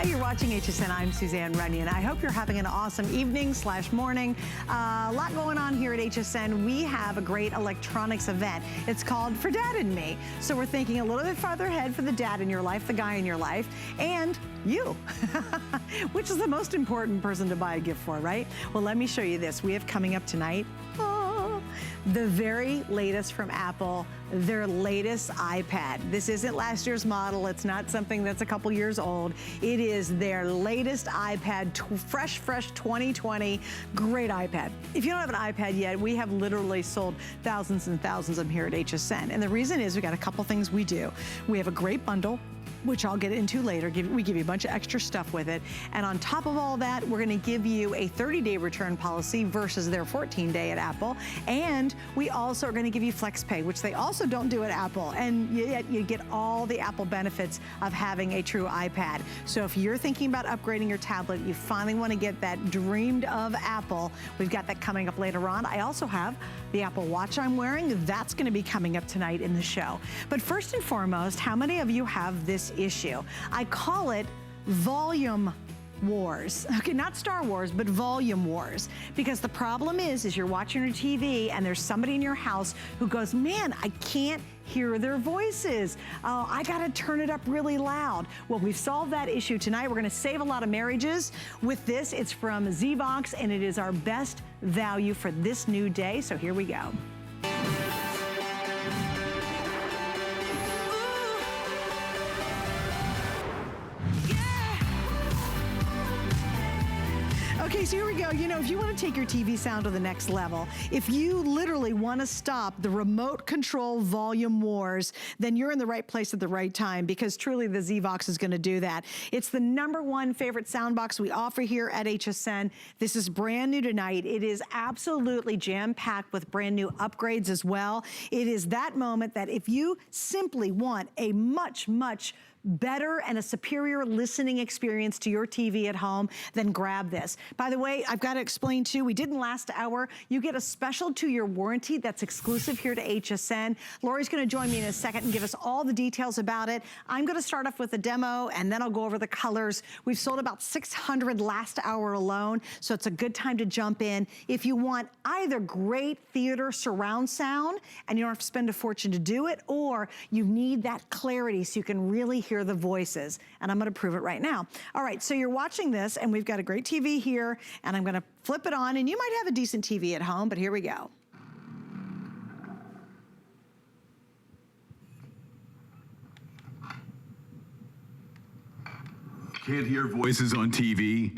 Hey, you're watching HSN. I'm Suzanne Runyon. I hope you're having an awesome evening / morning. A lot going on here at HSN. We have a great electronics event. It's called For Dad and Me. So we're thinking a little bit farther ahead for the dad in your life, the guy in your life, and you, which is the most important person to buy a gift for, right? Well, let me show you this. We have coming up tonight, the very latest from Apple, their latest iPad. This isn't last year's model. It's not something that's a couple years old. It is their latest iPad, fresh 2020, great iPad. If you don't have an iPad yet, we have literally sold thousands and thousands of them here at HSN. And the reason is we got a couple things we do. We have a great bundle, which I'll get into later. We give you a bunch of extra stuff with it. And on top of all that, we're gonna give you a 30-day return policy versus their 14-day at Apple. And we also are gonna give you FlexPay, which they also don't do at Apple. And yet you get all the Apple benefits of having a true iPad. So if you're thinking about upgrading your tablet, you finally wanna get that dreamed of Apple, we've got that coming up later on. I also have the Apple Watch I'm wearing. That's gonna be coming up tonight in the show. But first and foremost, how many of you have this issue? I call it volume wars. Okay, not Star Wars, but volume wars. Because the problem is you're watching your TV and there's somebody in your house who goes, man, I can't hear their voices. Oh, I gotta turn it up really loud. Well, we've solved that issue tonight. We're gonna save a lot of marriages with this. It's from Zbox and it is our best value for this new day. So here we go. Okay, so here we go. You know, if you want to take your TV sound to the next level, if you literally want to stop the remote control volume wars, then you're in the right place at the right time, because truly the Zbox is going to do that. It's the #1 favorite sound box we offer here at HSN. This is brand new tonight. It is absolutely jam-packed with brand new upgrades as well. It is that moment that if you simply want a much better and a superior listening experience to your TV at home, then grab this. By the way, I've got to explain too, we didn't last hour. You get a special 2-year warranty that's exclusive here to HSN. Lori's going to join me in a second and give us all the details about it. I'm going to start off with a demo and then I'll go over the colors. We've sold about 600 last hour alone, so it's a good time to jump in. If you want either great theater surround sound and you don't have to spend a fortune to do it, or you need that clarity so you can really hear the voices, and I'm gonna prove it right now. All right, so you're watching this and we've got a great TV here and I'm gonna flip it on, and you might have a decent TV at home, but here we go. Can't hear voices on TV?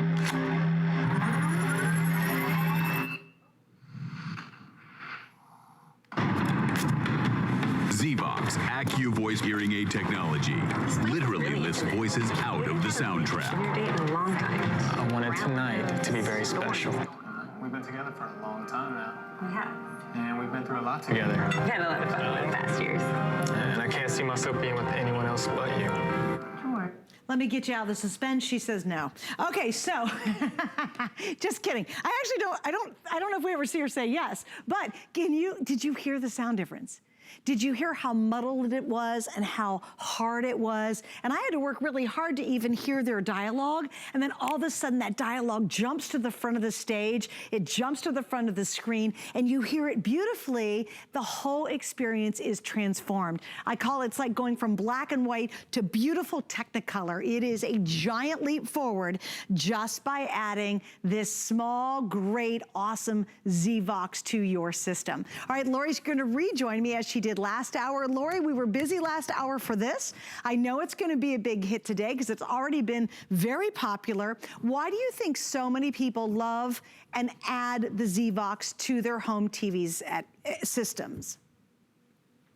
Zbox Accu voice hearing aid technology literally lifts voices out of the soundtrack. You're dating a long time. I wanted tonight to be very special. We've been together for a long time now. We have. And we've been through a lot together. We've had a lot of fun over the past years. And I can't see myself being with anyone else but you. Sure. Let me get you out of the suspense. She says no. Okay, so just kidding. I don't know if we ever see her say yes, but did you hear the sound difference? Did you hear how muddled it was and how hard it was? And I had to work really hard to even hear their dialogue. And then all of a sudden that dialogue jumps to the front of the stage. It jumps to the front of the screen and you hear it beautifully. The whole experience is transformed. I call it's like going from black and white to beautiful Technicolor. It is a giant leap forward just by adding this small, great, awesome Zbox to your system. All right, Lori's gonna rejoin me as she did last hour. Lori, we were busy last hour for this. I know it's gonna be a big hit today because it's already been very popular. Why do you think so many people love and add the Zbox to their home TVs at systems?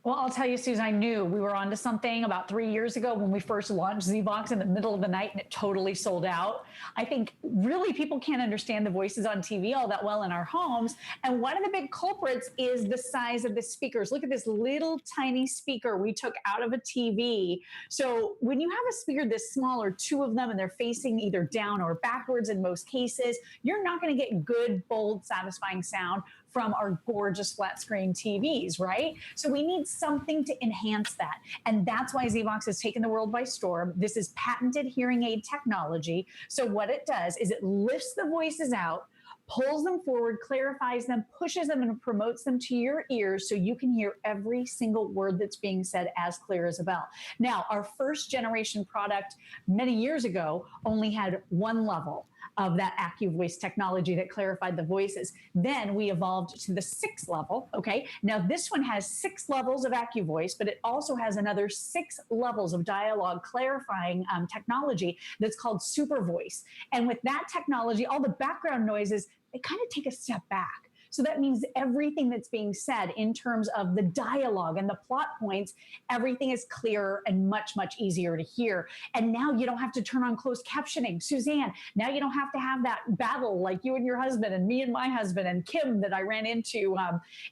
Well, I'll tell you, Susan, I knew we were onto something about 3 years ago when we first launched Zbox in the middle of the night and it totally sold out. I think really people can't understand the voices on TV all that well in our homes. And one of the big culprits is the size of the speakers. Look at this little tiny speaker we took out of a TV. So when you have a speaker this small or two of them and they're facing either down or backwards in most cases, you're not going to get good, bold, satisfying sound from our gorgeous flat screen TVs, right? So we need something to enhance that. And that's why Zbox has taken the world by storm. This is patented hearing aid technology. So what it does is it lifts the voices out, pulls them forward, clarifies them, pushes them, and promotes them to your ears so you can hear every single word that's being said as clear as a bell. Now, our first generation product many years ago only had one level of that Accu voice technology that clarified the voices. Then we evolved to the 6th level, okay? Now this one has 6 levels of Accu voice, but it also has another 6 levels of dialogue clarifying technology that's called super voice. And with that technology, all the background noises, they kind of take a step back. So that means everything that's being said in terms of the dialogue and the plot points, everything is clearer and much, much easier to hear. And now you don't have to turn on closed captioning. Suzanne, now you don't have to have that battle like you and your husband and me and my husband and Kim that I ran into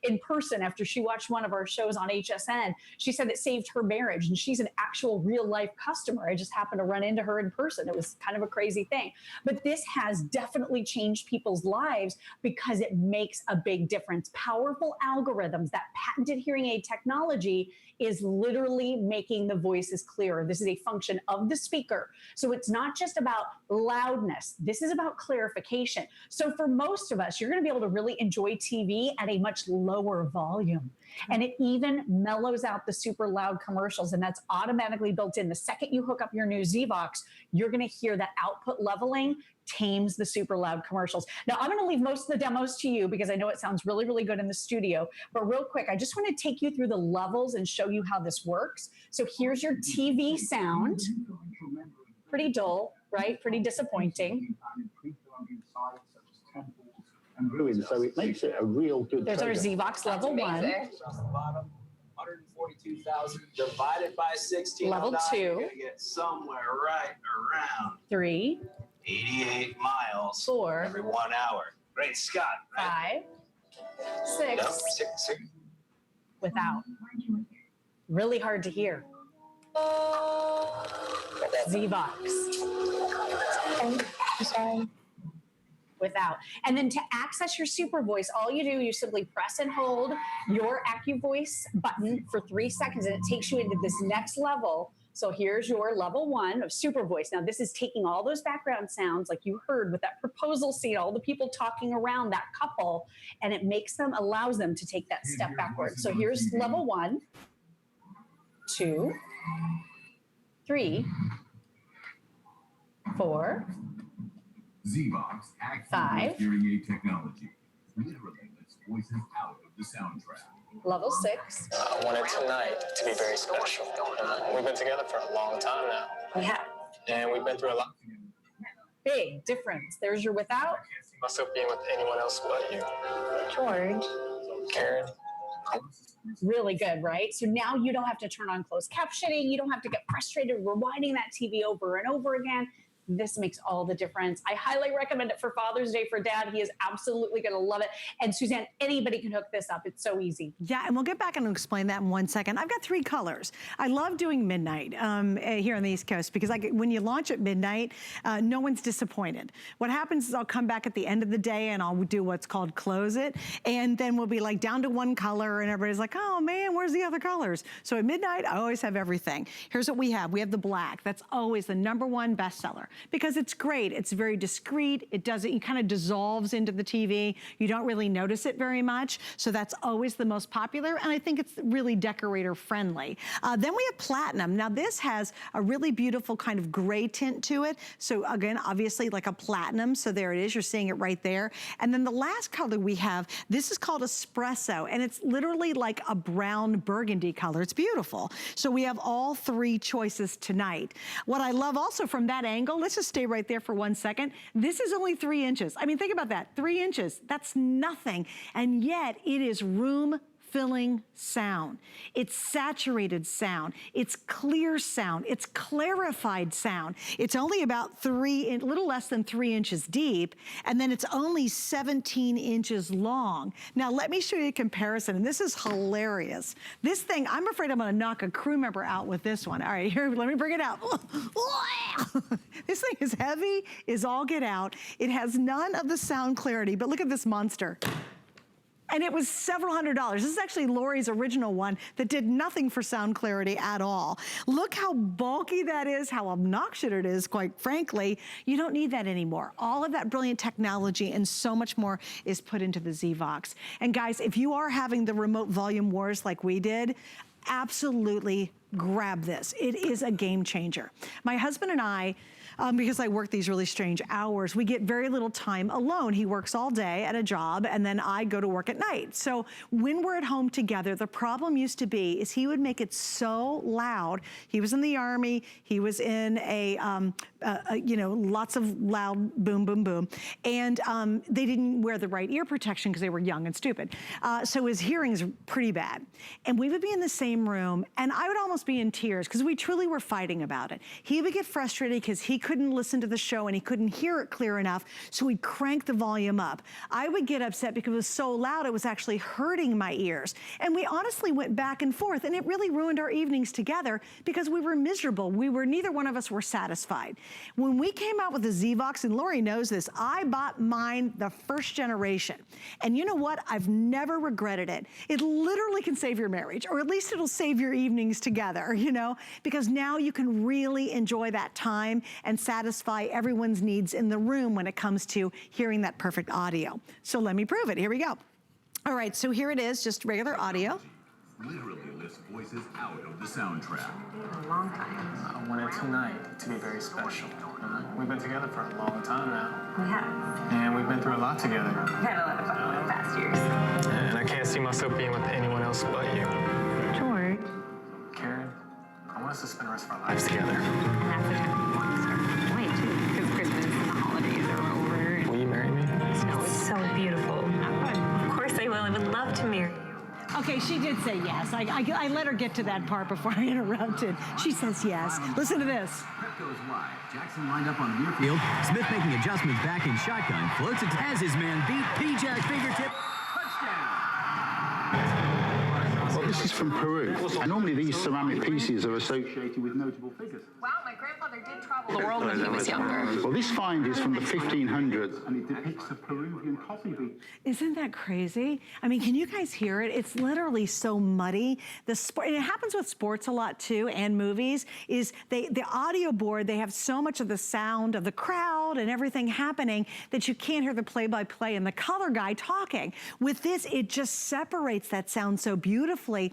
in person after she watched one of our shows on HSN. She said it saved her marriage, and she's an actual real life customer. I just happened to run into her in person. It was kind of a crazy thing. But this has definitely changed people's lives because it makes a big difference. Powerful algorithms, that patented hearing aid technology is literally making the voices clearer. This is a function of the speaker. So it's not just about loudness. This is about clarification. So for most of us, you're going to be able to really enjoy TV at a much lower volume. And it even mellows out the super loud commercials, and that's automatically built in. The second you hook up your new Zbox, you're going to hear that output leveling tames the super loud commercials. Now, I'm going to leave most of the demos to you because I know it sounds really, really good in the studio. But real quick, I just want to take you through the levels and show you how this works. So here's your TV sound. Pretty dull, right? Pretty disappointing. And ruined, so it makes it a real good There's our trigger. Zbox level 1. Across the bottom, 142,000 divided by 16. Level 2. You're gonna get somewhere right around 3, 88 miles 4, every 1 hour. Great Scott, right? 5, 6, Nope, six. without. Really hard to hear. Zbox. Without. And then to access your super voice, all you do, you simply press and hold your Accu voice button for 3 seconds, and it takes you into this next level. So here's your level 1 of super voice. Now this is taking all those background sounds like you heard with that proposal scene, all the people talking around that couple, and it makes them, allows them to take that step backward. So here's level 1, 2, 3, 4, Zbox Accu 5, hearing aid technology literally lets voices out of the soundtrack. level 6. I wanted tonight to be very special. We've been together for a long time now. We have. And we've been through a lot. Big difference. There's your without. I can't see myself being with anyone else but you. George. Karen. Really good, right? So now you don't have to turn on closed captioning. You don't have to get frustrated rewinding that TV over and over again. This makes all the difference. I highly recommend it for Father's Day for Dad. He is absolutely going to love it. And Suzanne, anybody can hook this up. It's so easy. Yeah, and we'll get back and explain that in 1 second. I've got 3 colors. I love doing midnight here on the East Coast because when you launch at midnight, no one's disappointed. What happens is I'll come back at the end of the day and I'll do what's called close it. And then we'll be like down to 1 color and everybody's like, oh man, where's the other colors? So at midnight, I always have everything. Here's what we have. We have the black. That's always the #1 bestseller because it's great. It's very discreet. It kind of dissolves into the TV. You don't really notice it very much. So that's always the most popular. And I think it's really decorator friendly. Then we have platinum. Now this has a really beautiful kind of gray tint to it. So again, obviously like a platinum. So there it is. You're seeing it right there. And then the last color we have, this is called espresso. And it's literally like a brown burgundy color. It's beautiful. So we have all 3 choices tonight. What I love also from that angle, let's just stay right there for 1 second. This is only 3 inches. I mean, think about that, 3 inches. That's nothing. And yet it is room filling sound. It's saturated sound. It's clear sound. It's clarified sound. It's only about a little less than 3 inches deep, and then it's only 17 inches long. Now, let me show you a comparison, and this is hilarious. This thing, I'm afraid I'm gonna knock a crew member out with this one. All right, here, let me bring it out. This thing is heavy, is all get out. It has none of the sound clarity, but look at this monster. And it was several $100s. This is actually Lori's original one that did nothing for sound clarity at all. Look how bulky that is, how obnoxious it is, quite frankly. You don't need that anymore. All of that brilliant technology and so much more is put into the Zbox. And guys, if you are having the remote volume wars like we did, absolutely grab this. It is a game changer. My husband and I, because I work these really strange hours, we get very little time alone. He works all day at a job, and then I go to work at night. So when we're at home together, the problem used to be is he would make it so loud. He was in the Army. He was in lots of loud boom, boom, boom. And they didn't wear the right ear protection because they were young and stupid. So his hearing is pretty bad. And we would be in the same room, and I would almost be in tears because we truly were fighting about it. He would get frustrated because he couldn't listen to the show and he couldn't hear it clear enough, so he'd crank the volume up. I would get upset because it was so loud it was actually hurting my ears. And we honestly went back and forth, and it really ruined our evenings together because we were miserable. Neither one of us were satisfied. When we came out with the Zbox, and Lori knows this, I bought mine the first generation. And you know what? I've never regretted it. It literally can save your marriage, or at least it'll save your evenings together, because now you can really enjoy that time and satisfy everyone's needs in the room when it comes to hearing that perfect audio. So let me prove it. Here we go. All right, so here it is, just regular audio. Literally lifts voices out of the soundtrack. A long time. I wanted tonight to be very special. We've been together for a long time now. We have. And we've been through a lot together. We've had a lot of fun in the past years. And I can't see myself being with anyone else but you. George. Karen, I want us to spend the rest of our lives together. And that's the time we want to start wait too, because Christmas and the holidays are over. Will you marry me? Snow is so beautiful. Of course I will. I would love to marry you. Okay, she did say yes. I let her get to that part before I interrupted. She says yes. Listen to this. Prep goes wide. Jackson lined up on the near field. Smith making adjustments back in shotgun. Floats it as his man beat P-Jack fingertip. Touchdown. Well, this is from Peru. And normally these ceramic pieces are associated with notable figures. Wow, my grandfather did travel the world when he was younger. Well, this find is from the 1500s, and it depicts a Peruvian coffee bean. Isn't that crazy? I mean, can you guys hear it? It's literally so muddy. And it happens with sports a lot too, and movies, is the audio board, they have so much of the sound of the crowd and everything happening that you can't hear the play-by-play and the color guy talking. With this, it just separates that sound so beautifully.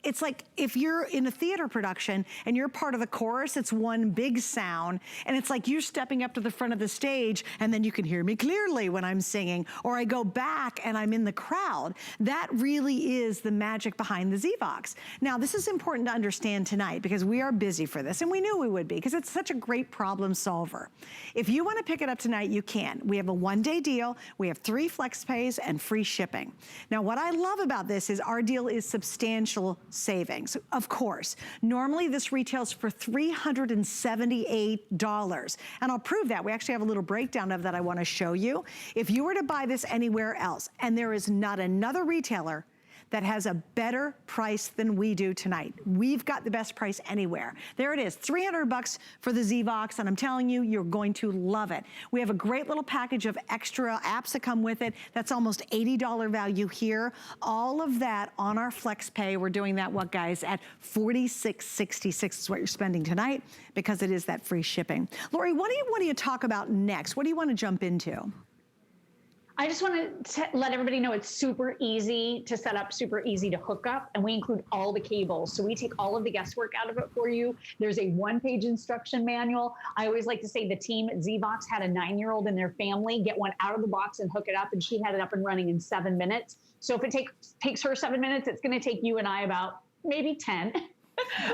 It's like if you're in a theater production and you're part of the chorus, it's one big sound, and it's like you're stepping up to the front of the stage and then you can hear me clearly when I'm singing, or I go back and I'm in the crowd. That really is the magic behind the Zbox. Now, this is important to understand tonight because we are busy for this, and we knew we would be because it's such a great problem solver. If you want to pick it up tonight, you can. We have a one-day deal. We have 3 flex pays and free shipping. Now, what I love about this is our deal is substantial savings. Of course, normally this retails for $378, and I'll prove that. We actually have a little breakdown of that I want to show you. If you were to buy this anywhere else, and there is not another retailer that has a better price than we do tonight. We've got the best price anywhere. There it is, $300 for the Zbox, and I'm telling you, you're going to love it. We have a great little package of extra apps that come with it. That's almost $80 value here. All of that on our flex pay. We're doing that, what guys, at $46.66 is what you're spending tonight because it is that free shipping. Lori, what do you want to talk about next? What do you want to jump into? I just want to let everybody know it's super easy to set up, super easy to hook up, and we include all the cables. So we take all of the guesswork out of it for you. There's a one-page instruction manual. I always like to say the team at Zbox had a 9-year-old in their family get one out of the box and hook it up, and she had it up and running in 7 minutes. So if it takes her 7 minutes, it's going to take you and I about maybe 10.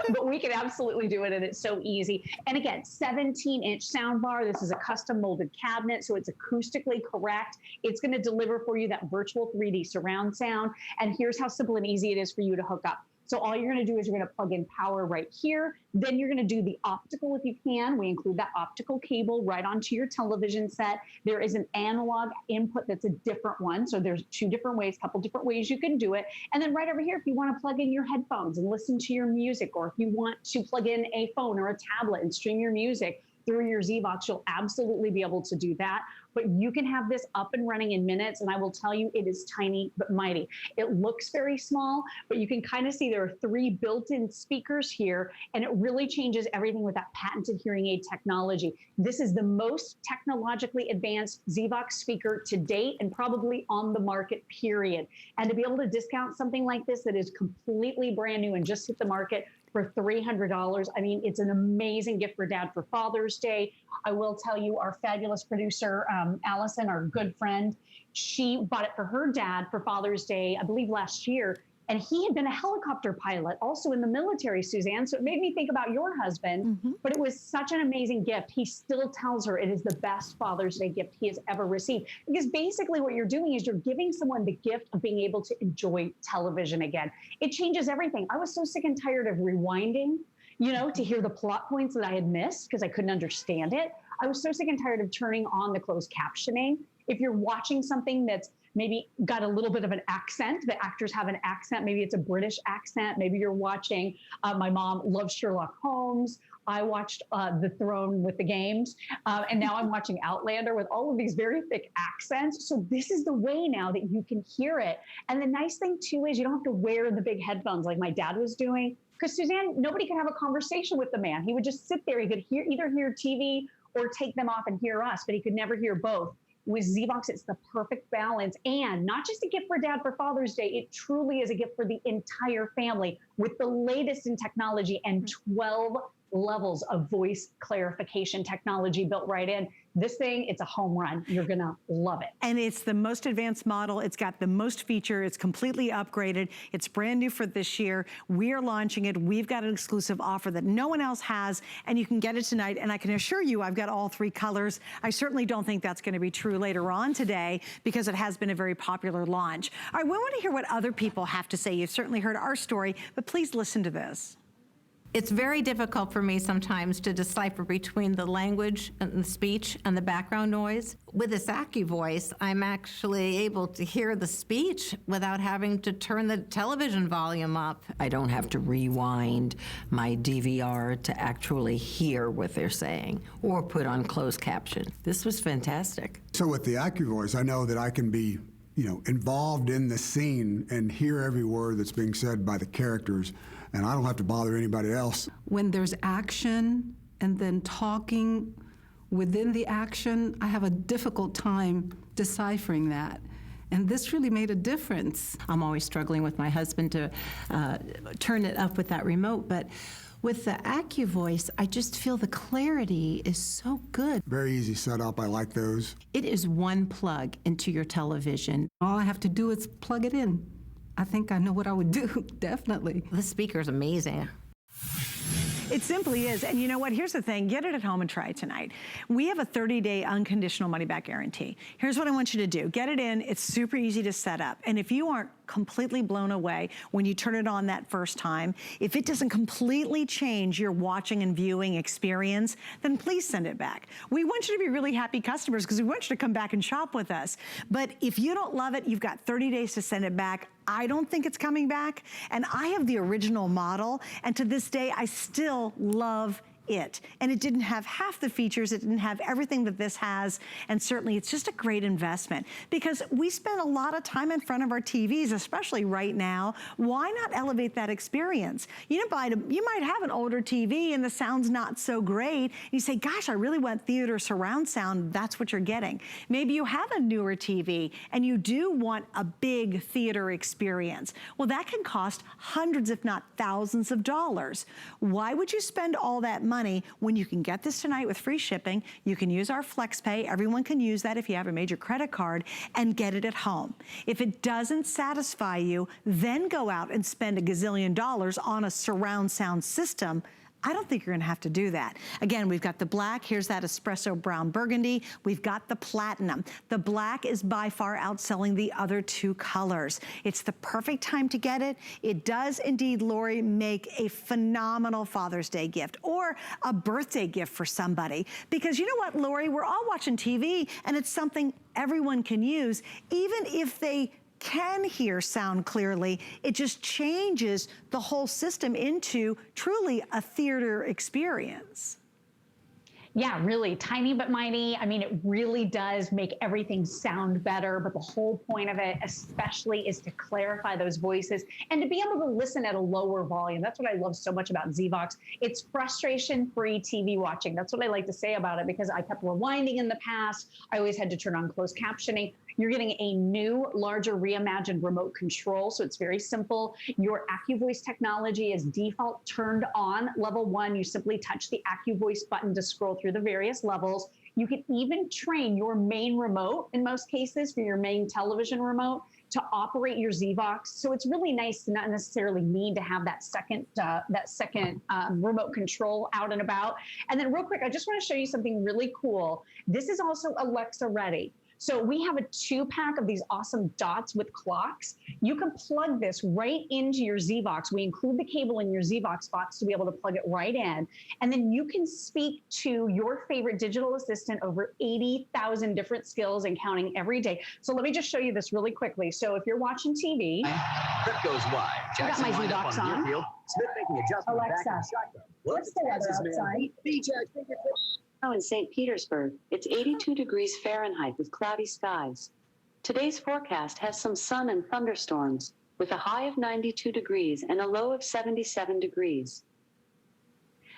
But we can absolutely do it, and it's so easy. And again, 17-inch sound bar. This is a custom molded cabinet, so it's acoustically correct. It's going to deliver for you that virtual 3D surround sound. And here's how simple and easy it is for you to hook up. So all you're going to do is you're going to plug in power right here. Then you're going to do the optical if you can. We include that optical cable right onto your television set. There is an analog input that's a different one. So there's 2 different ways, a couple different ways you can do it. And then right over here, if you want to plug in your headphones and listen to your music, or if you want to plug in a phone or a tablet and stream your music, through your Zbox, you'll absolutely be able to do that. But you can have this up and running in minutes, and I will tell you, it is tiny but mighty. It looks very small, but you can kind of see there are 3 built-in speakers here, and it really changes everything with that patented hearing aid technology. This is the most technologically advanced Zbox speaker to date, and probably on the market, period. And to be able to discount something like this that is completely brand new and just hit the market for $300. I mean, it's an amazing gift for Dad for Father's Day. I will tell you, our fabulous producer, Allison, our good friend, she bought it for her dad for Father's Day, I believe last year. And he had been a helicopter pilot, also in the military, Suzanne. So it made me think about your husband, but it was such an amazing gift. He still tells her it is the best Father's Day gift he has ever received. Because basically what you're doing is you're giving someone the gift of being able to enjoy television again. It changes everything. I was so sick and tired of rewinding, you know, to hear the plot points that I had missed because I couldn't understand it. I was so sick and tired of turning on the closed captioning. If you're watching something that's maybe got a little bit of an accent, the actors have an accent, maybe it's a British accent, maybe you're watching, my mom loves Sherlock Holmes, I watched The Throne with the Games, and now I'm watching Outlander with all of these very thick accents. So this is the way now that you can hear it. And the nice thing too is you don't have to wear the big headphones like my dad was doing, because Suzanne, nobody could have a conversation with the man. He would just sit there, he could either hear TV or take them off and hear us, but he could never hear both. With Zbox, it's the perfect balance, and not just a gift for Dad for Father's Day, it truly is a gift for the entire family with the latest in technology and 12 levels of voice clarification technology built right in. This thing, it's a home run. You're gonna love it. And it's the most advanced model. It's got the most feature. It's completely upgraded. It's brand new for this year. We're launching it. We've got an exclusive offer that no one else has, and you can get it tonight. And I can assure you, I've got all 3 colors. I certainly don't think that's gonna be true later on today because it has been a very popular launch. All right, we want to hear what other people have to say. You've certainly heard our story, but please listen to this. It's very difficult for me sometimes to decipher between the language and the speech and the background noise. With this Accu voice, I'm actually able to hear the speech without having to turn the television volume up. I don't have to rewind my DVR to actually hear what they're saying or put on closed caption. This was fantastic. So with the Accu voice, I know that I can be, you know, involved in the scene and hear every word that's being said by the characters, and I don't have to bother anybody else. When there's action and then talking within the action, I have a difficult time deciphering that. And this really made a difference. I'm always struggling with my husband to turn it up with that remote, but with the Accu voice, I just feel the clarity is so good. Very easy setup, I like those. It is one plug into your television. All I have to do is plug it in. I think I know what I would do, definitely. The speaker's amazing. It simply is. And you know what? Here's the thing. Get it at home and try it tonight. We have a 30-day unconditional money-back guarantee. Here's what I want you to do. Get it in. It's super easy to set up. And if you aren't completely blown away when you turn it on that first time, if it doesn't completely change your watching and viewing experience, then please send it back. We want you to be really happy customers because we want you to come back and shop with us. But if you don't love it, you've got 30 days to send it back. I don't think it's coming back. And I have the original model. And to this day, I still love it. And it didn't have half the features. It didn't have everything that this has. And certainly it's just a great investment because we spend a lot of time in front of our TVs, especially right now. Why not elevate that experience? You might have an older TV and the sound's not so great. You say, gosh, I really want theater surround sound. That's what you're getting. Maybe you have a newer TV and you do want a big theater experience. Well, that can cost hundreds, if not thousands of dollars. Why would you spend all that money when you can get this tonight with free shipping? You can use our FlexPay. Everyone can use that if you have a major credit card and get it at home. If it doesn't satisfy you, then go out and spend $1 gazillion on a surround sound system. I don't think you're gonna have to do that. Again, we've got the black, here's that espresso brown burgundy. We've got the platinum. The black is by far outselling the other 2 colors. It's the perfect time to get it. It does indeed, Lori, make a phenomenal Father's Day gift or a birthday gift for somebody. Because you know what, Lori, we're all watching TV and it's something everyone can use, even if they can hear sound clearly. It just changes the whole system into truly a theater experience. Yeah, really tiny but mighty. I mean, it really does make everything sound better. But the whole point of it, especially, is to clarify those voices and to be able to listen at a lower volume. That's what I love so much about Zbox. It's frustration-free TV watching. That's what I like to say about it, because I kept rewinding in the past. I always had to turn on closed captioning. You're getting a new, larger, reimagined remote control, so it's very simple. Your Accu Voice technology is default turned on. Level 1, you simply touch the Accu Voice button to scroll through the various levels. You can even train your main remote, in most cases, for your main television remote, to operate your Zbox. So it's really nice to not necessarily need to have that second remote control out and about. And then real quick, I just want to show you something really cool. This is also Alexa ready. So we have a 2-pack of these awesome dots with clocks. You can plug this right into your Zbox. We include the cable in your Zbox box to be able to plug it right in. And then you can speak to your favorite digital assistant over 80,000 different skills and counting every day. So let me just show you this really quickly. So if you're watching TV. That goes wide. I got my Zbox on. Smith making adjustment Alexa, back in shotgun. what's the weather outside? Now in St. Petersburg, it's 82 degrees Fahrenheit with cloudy skies. Today's forecast has some sun and thunderstorms, with a high of 92 degrees and a low of 77 degrees.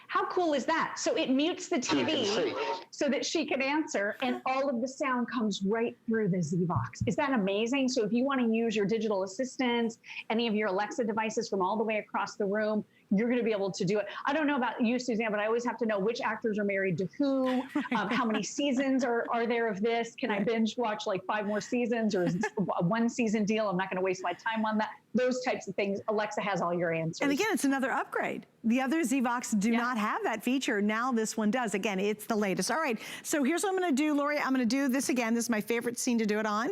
How cool is that? So it mutes the TV so that she can answer, and all of the sound comes right through the Zbox. Is that amazing? So if you want to use your digital assistants, any of your Alexa devices from all the way across the room, you're going to be able to do it. I don't know about you, Suzanne, but I always have to know which actors are married to who, how many seasons are there of this? Can I binge watch like 5 more seasons, or is this a 1-season deal? I'm not going to waste my time on that. Those types of things. Alexa has all your answers. And again, it's another upgrade. The other Zbox do not have that feature. Now this one does. Again, it's the latest. All right, so here's what I'm going to do, Lori. I'm going to do this again. This is my favorite scene to do it on.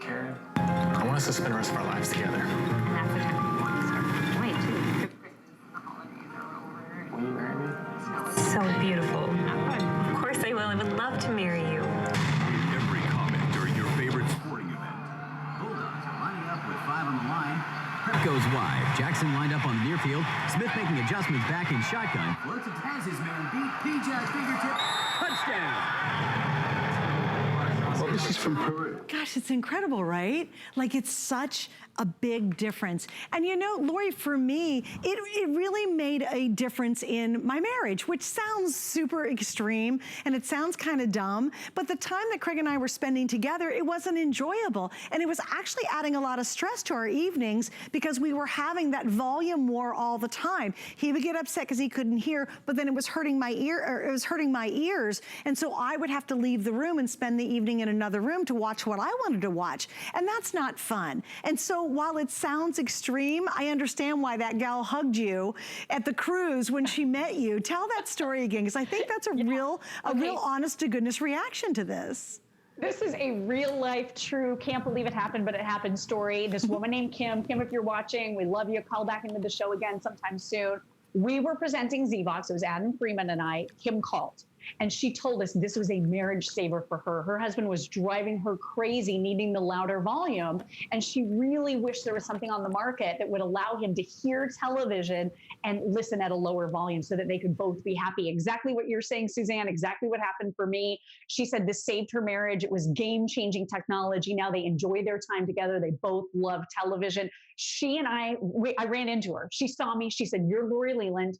Karen, I want us to spend the rest of our lives together. That's the time we want to start. Wait, too. Will you marry me? So beautiful. Of course I will. I would love to marry you. Every comment during your favorite sporting event. Bulldogs are lining up with 5 on the line. Prep goes wide. Jackson lined up on the near field. Smith making adjustments back in shotgun. Floats it, has his man beat. PJ fingertip. Touchdown. Well, this is from Peru. Gosh, it's incredible, right? Like, it's such a big difference. And you know, Lori, for me, it really made a difference in my marriage, which sounds super extreme and it sounds kind of dumb, but the time that Craig and I were spending together, it wasn't enjoyable. And it was actually adding a lot of stress to our evenings because we were having that volume war all the time. He would get upset because he couldn't hear, but then it was hurting my ears. And so I would have to leave the room and spend the evening in another room to watch what I wanted to watch. And that's not fun. And so while it sounds extreme, I understand why that gal hugged you at the cruise when she met you. Tell that story again, because I think that's a real honest to goodness reaction to this. This is a real life, true, can't believe it happened, but it happened story. This woman named Kim. Kim, if you're watching, we love you. Call back into the show again sometime soon. We were presenting Zbox. It was Adam Freeman and I. Kim called. And she told us this was a marriage saver for her. Her husband was driving her crazy, needing the louder volume. And she really wished there was something on the market that would allow him to hear television and listen at a lower volume so that they could both be happy. Exactly what you're saying, Suzanne, exactly what happened for me. She said this saved her marriage. It was game-changing technology. Now they enjoy their time together. They both love television. She and I ran into her. She saw me. She said, "You're Lori Leland.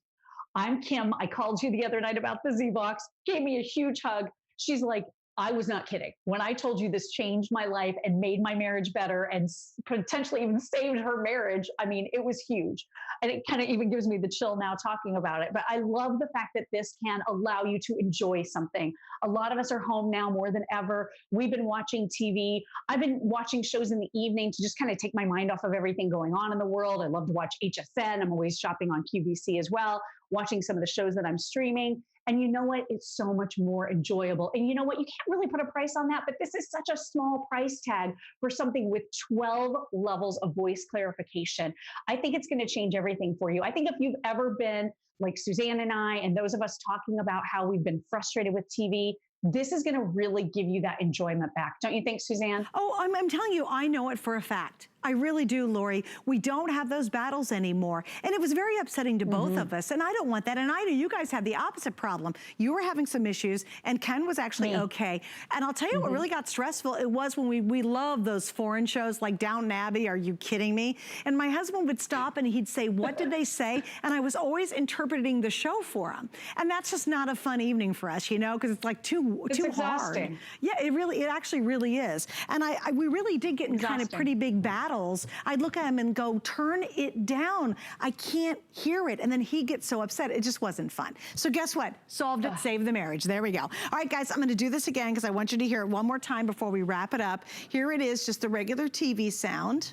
I'm Kim. I called you the other night about the Zbox," gave me a huge hug. She's like, "I was not kidding. When I told you this changed my life and made my marriage better and potentially even saved her marriage, I mean, it was huge." And it kind of even gives me the chill now talking about it. But I love the fact that this can allow you to enjoy something. A lot of us are home now more than ever. We've been watching TV. I've been watching shows in the evening to just kind of take my mind off of everything going on in the world. I love to watch HSN. I'm always shopping on QVC as well, watching some of the shows that I'm streaming. And you know what? It's so much more enjoyable. And you know what? You can't really put a price on that, but this is such a small price tag for something with 12 levels of voice clarification. I think it's going to change everything for you. I think if you've ever been like Suzanne and I, and those of us talking about how we've been frustrated with TV, this is going to really give you that enjoyment back. Don't you think, Suzanne? Oh, I'm telling you, I know it for a fact. I really do, Lori. We don't have those battles anymore. And it was very upsetting to both of us. And I don't want that. And I know you guys had the opposite problem. You were having some issues and Ken was actually okay. And I'll tell you what really got stressful. It was when we love those foreign shows like Downton Abbey. Are you kidding me? And my husband would stop and he'd say, what did they say? And I was always interpreting the show for him. And that's just not a fun evening for us, you know, because it's like too hard. Yeah, it actually really is. And we really did get in kind of pretty big battles. I'd look at him and go, turn it down. I can't hear it. And then he gets so upset. It just wasn't fun. So guess what? Solved it, saved the marriage. There we go. All right, guys, I'm going to do this again because I want you to hear it one more time before we wrap it up. Here it is, just the regular TV sound.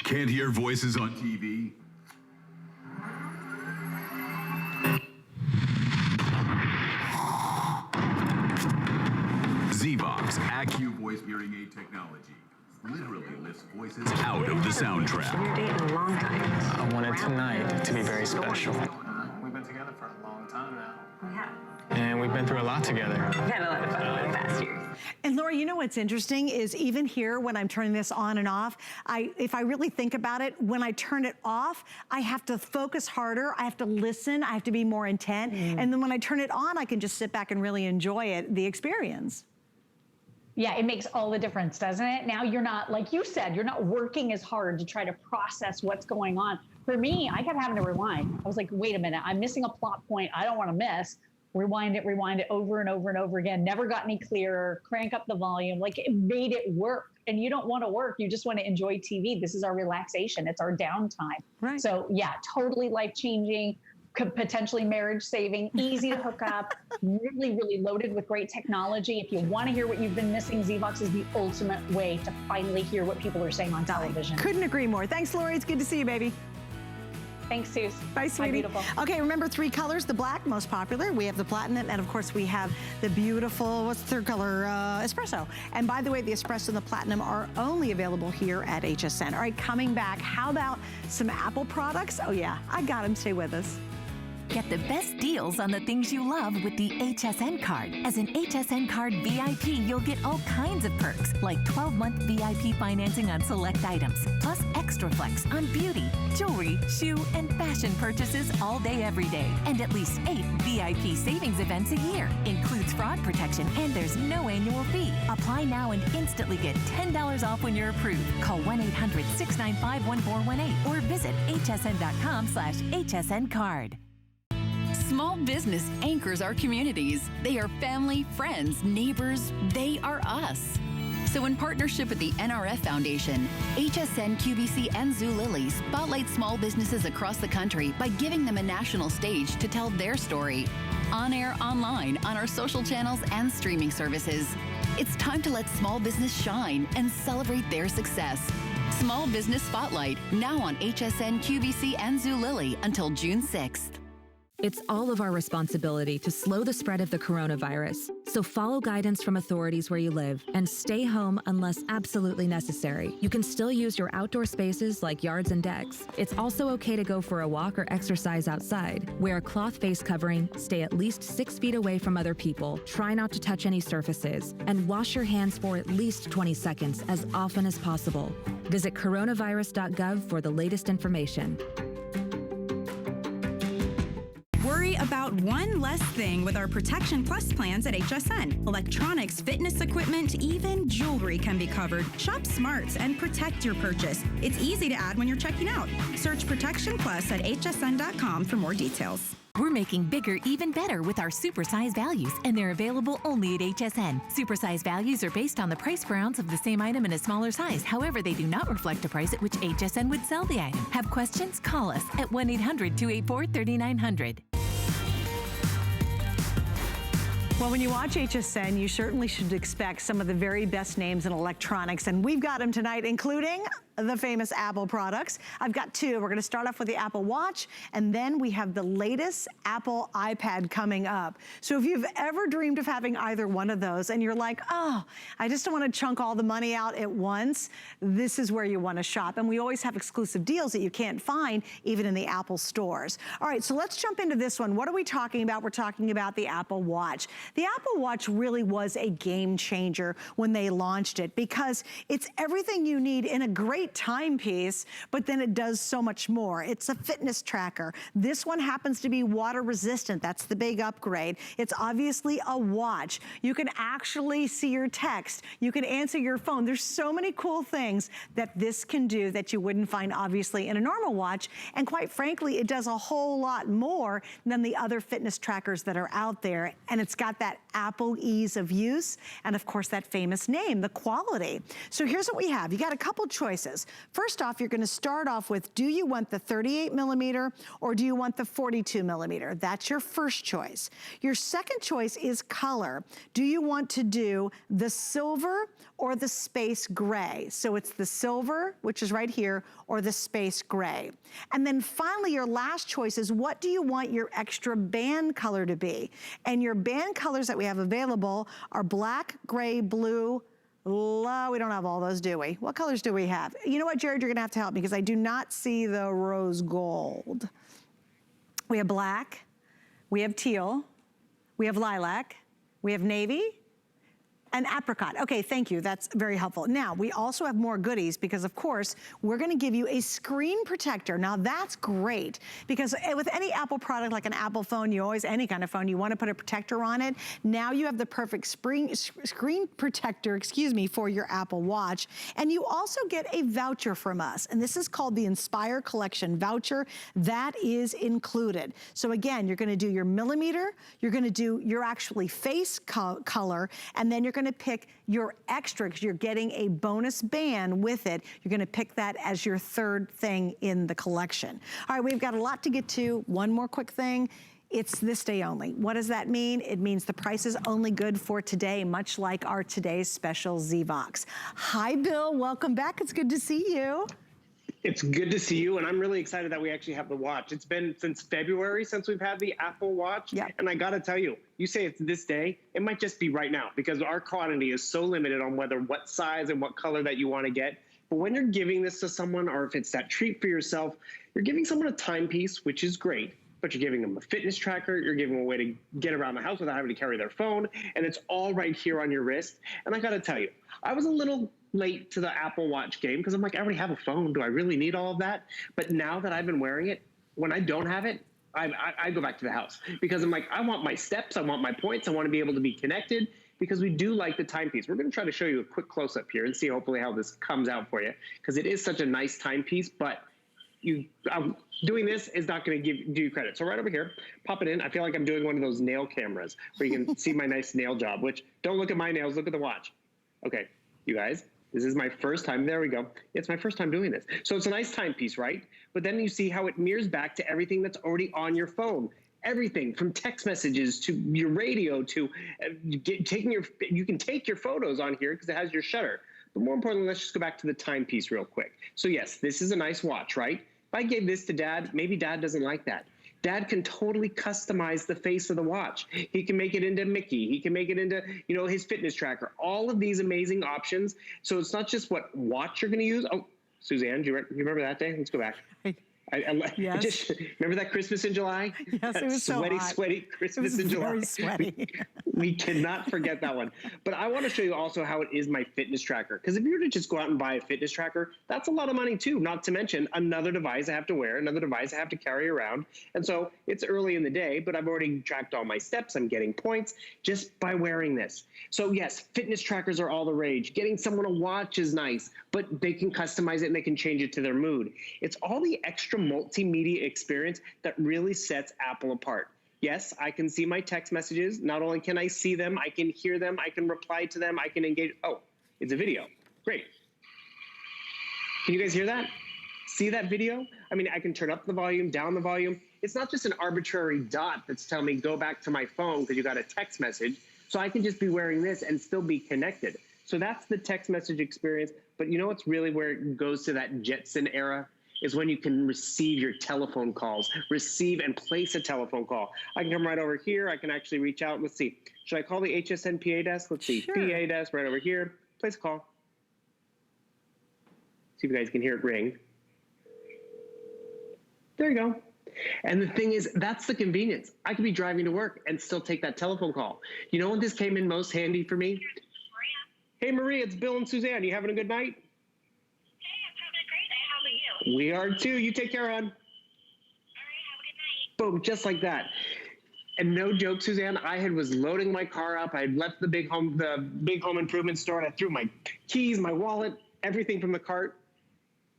Can't hear voices on TV? Zbox Accu voice hearing aid technology literally lifts voices out of the soundtrack. We're dating a long time. I wanted tonight to be very special. We've been together for a long time now. We have. And we've been through a lot together. We've had a lot of fun over the past years. And Laura, you know what's interesting is even here when I'm turning this on and off, if I really think about it, when I turn it off, I have to focus harder. I have to listen. I have to be more intent. And then when I turn it on, I can just sit back and really enjoy it, the experience. Yeah, it makes all the difference, doesn't it? Now you're not, like you said, you're not working as hard to try to process what's going on. For me, I kept having to rewind. I was like, wait a minute, I'm missing a plot point I don't want to miss. Rewind it over and over and over again. Never got any clearer. Crank up the volume. Like, it made it work. And you don't want to work. You just want to enjoy TV. This is our relaxation. It's our downtime. Right. So yeah, totally life-changing. Potentially marriage saving, easy to hook up, really, really loaded with great technology. If you want to hear what you've been missing, Zbox is the ultimate way to finally hear what people are saying on television. Couldn't agree more. Thanks, Lori. It's good to see you, baby. Thanks, Suze. Bye, sweetie. Bye, beautiful. Okay, remember 3 colors, the black, most popular. We have the platinum, and of course we have the beautiful, what's the third color? Espresso. And by the way, the espresso and the platinum are only available here at HSN. All right, coming back, how about some Apple products? Oh yeah, I got them. Stay with us. Get the best deals on the things you love with the HSN card. As an HSN card VIP, you'll get all kinds of perks, like 12-month VIP financing on select items, plus extra flex on beauty, jewelry, shoe, and fashion purchases all day, every day, and at least 8 VIP savings events a year. Includes fraud protection, and there's no annual fee. Apply now and instantly get $10 off when you're approved. Call 1-800-695-1418 or visit hsn.com/HSN card. Small business anchors our communities. They are family, friends, neighbors. They are us. So in partnership with the NRF Foundation, HSN, QVC, and Zulily spotlight small businesses across the country by giving them a national stage to tell their story. On air, online, on our social channels and streaming services. It's time to let small business shine and celebrate their success. Small Business Spotlight, now on HSN, QVC, and Zulily until June 6th. It's all of our responsibility to slow the spread of the coronavirus. So follow guidance from authorities where you live and stay home unless absolutely necessary. You can still use your outdoor spaces like yards and decks. It's also okay to go for a walk or exercise outside. Wear a cloth face covering, stay at least 6 feet away from other people, try not to touch any surfaces, and wash your hands for at least 20 seconds as often as possible. Visit coronavirus.gov for the latest information. Worry about one less thing with our Protection Plus plans at HSN. Electronics, fitness equipment, even jewelry can be covered. Shop smart and protect your purchase. It's easy to add when you're checking out. Search Protection Plus at hsn.com for more details. We're making bigger even better with our supersize values, and they're available only at HSN. Supersize values are based on the price per ounce of the same item in a smaller size. However, they do not reflect a price at which HSN would sell the item. Have questions? Call us at 1-800-284-3900. Well, when you watch HSN, you certainly should expect some of the very best names in electronics, and we've got them tonight, including the famous Apple products. I've got two. We're gonna start off with the Apple Watch, and then we have the latest Apple iPad coming up. So if you've ever dreamed of having either one of those and you're like, oh, I just don't wanna chunk all the money out at once, this is where you wanna shop. And we always have exclusive deals that you can't find even in the Apple stores. All right, so let's jump into this one. What are we talking about? We're talking about the Apple Watch. The Apple Watch really was a game changer when they launched it because it's everything you need in a great timepiece, but then it does so much more. It's a fitness tracker. This one happens to be water resistant. That's the big upgrade. It's obviously a watch. You can actually see your text. You can answer your phone. There's so many cool things that this can do that you wouldn't find obviously in a normal watch. And quite frankly, it does a whole lot more than the other fitness trackers that are out there. And it's got that Apple ease of use. And of course, that famous name, the quality. So here's what we have. You got a couple choices. First off, you're gonna start off with, do you want the 38mm or do you want the 42mm? That's your first choice. Your second choice is color. Do you want to do the silver or the space gray? So it's the silver, which is right here, or the space gray. And then finally, your last choice is, what do you want your extra band color to be? And your band colors that we have available are black, gray, blue. We don't have all those, do we? What colors do we have? You know what, Jared, you're gonna have to help me because I do not see the rose gold. We have black, we have teal, we have lilac, we have navy, and apricot. Okay, thank you, that's very helpful. Now, we also have more goodies because of course, we're gonna give you a screen protector. Now that's great because with any Apple product like an Apple phone, any kind of phone, you wanna put a protector on it. Now you have the perfect screen protector, for your Apple Watch. And you also get a voucher from us. And this is called the Inspire Collection voucher. That is included. So again, you're gonna do your millimeter, you're gonna do your actually face color, and then you're gonna pick your extra because you're getting a bonus band with it. You're gonna pick that as your third thing in the collection. All right, we've got a lot to get to. One more quick thing. It's this day only. What does that mean? It means the price is only good for today, much like our today's special Zbox. Hi, Bill, welcome back. It's good to see you. It's good to see you, and I'm really excited that we actually have the watch. It's been since February since we've had the Apple Watch, and I gotta tell you, you say it's this day, it might just be right now because our quantity is so limited on what size and what color that you wanna get. But when you're giving this to someone, or if it's that treat for yourself, you're giving someone a timepiece, which is great, but you're giving them a fitness tracker, you're giving them a way to get around the house without having to carry their phone, and it's all right here on your wrist. And I gotta tell you, I was a little late to the Apple Watch game because I'm like, I already have a phone. Do I really need all of that? But now that I've been wearing it, when I don't have it, I go back to the house because I'm like, I want my steps, I want my points, I want to be able to be connected because we do like the timepiece. We're going to try to show you a quick close-up here and see hopefully how this comes out for you because it is such a nice timepiece, but doing this is not going to do you credit. So right over here, pop it in. I feel like I'm doing one of those nail cameras where you can see my nice nail job, which don't look at my nails, look at the watch. Okay, you guys. This is my first time, there we go. It's my first time doing this. So it's a nice timepiece, right? But then you see how it mirrors back to everything that's already on your phone. Everything from text messages to your radio to you can take your photos on here because it has your shutter. But more importantly, let's just go back to the timepiece real quick. So yes, this is a nice watch, right? If I gave this to Dad, maybe Dad doesn't like that. Dad can totally customize the face of the watch. He can make it into Mickey. He can make it into, his fitness tracker. All of these amazing options. So it's not just what watch you're going to use. Oh, Suzanne, do you remember that day? Let's go back. Yes. Remember that Christmas in July? Yes, that it was sweaty, so hot. sweaty Christmas in July. Very sweaty. We cannot forget that one. But I want to show you also how it is my fitness tracker. Because if you were to just go out and buy a fitness tracker, that's a lot of money too. Not to mention another device I have to wear, another device I have to carry around. And so it's early in the day, but I've already tracked all my steps. I'm getting points just by wearing this. So yes, fitness trackers are all the rage. Getting someone a watch is nice, but they can customize it and they can change it to their mood. It's all the extra multimedia experience that really sets Apple apart. Yes, I can see my text messages. Not only can I see them, I can hear them, I can reply to them, I can engage. Oh, it's a video. Great. Can you guys hear that? See that video? I mean, I can turn up the volume, down the volume. It's not just an arbitrary dot that's telling me go back to my phone because you got a text message. So I can just be wearing this and still be connected. So that's the text message experience. But you know what's really where it goes to that Jetson era? Is when you can receive your telephone calls, receive and place a telephone call. I can come right over here. I can actually reach out. Let's see. Should I call the HSN PA desk? Let's see. Sure. PA desk right over here. Place a call. See if you guys can hear it ring. There you go. And the thing is, that's the convenience. I could be driving to work and still take that telephone call. You know when this came in most handy for me? Hey, Maria, it's Bill and Suzanne. You having a good night? We are too. You take care, hon. All right, have a good night. Boom, just like that. And no joke, Suzanne, I was loading my car up. I had left the big home improvement store, and I threw my keys, my wallet, everything from the cart.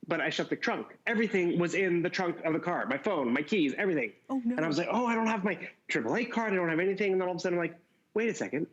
But I shut the trunk. Everything was in the trunk of the car. My phone, my keys, everything. Oh, no. And I was like, oh, I don't have my AAA card. I don't have anything. And then all of a sudden I'm like, wait a second.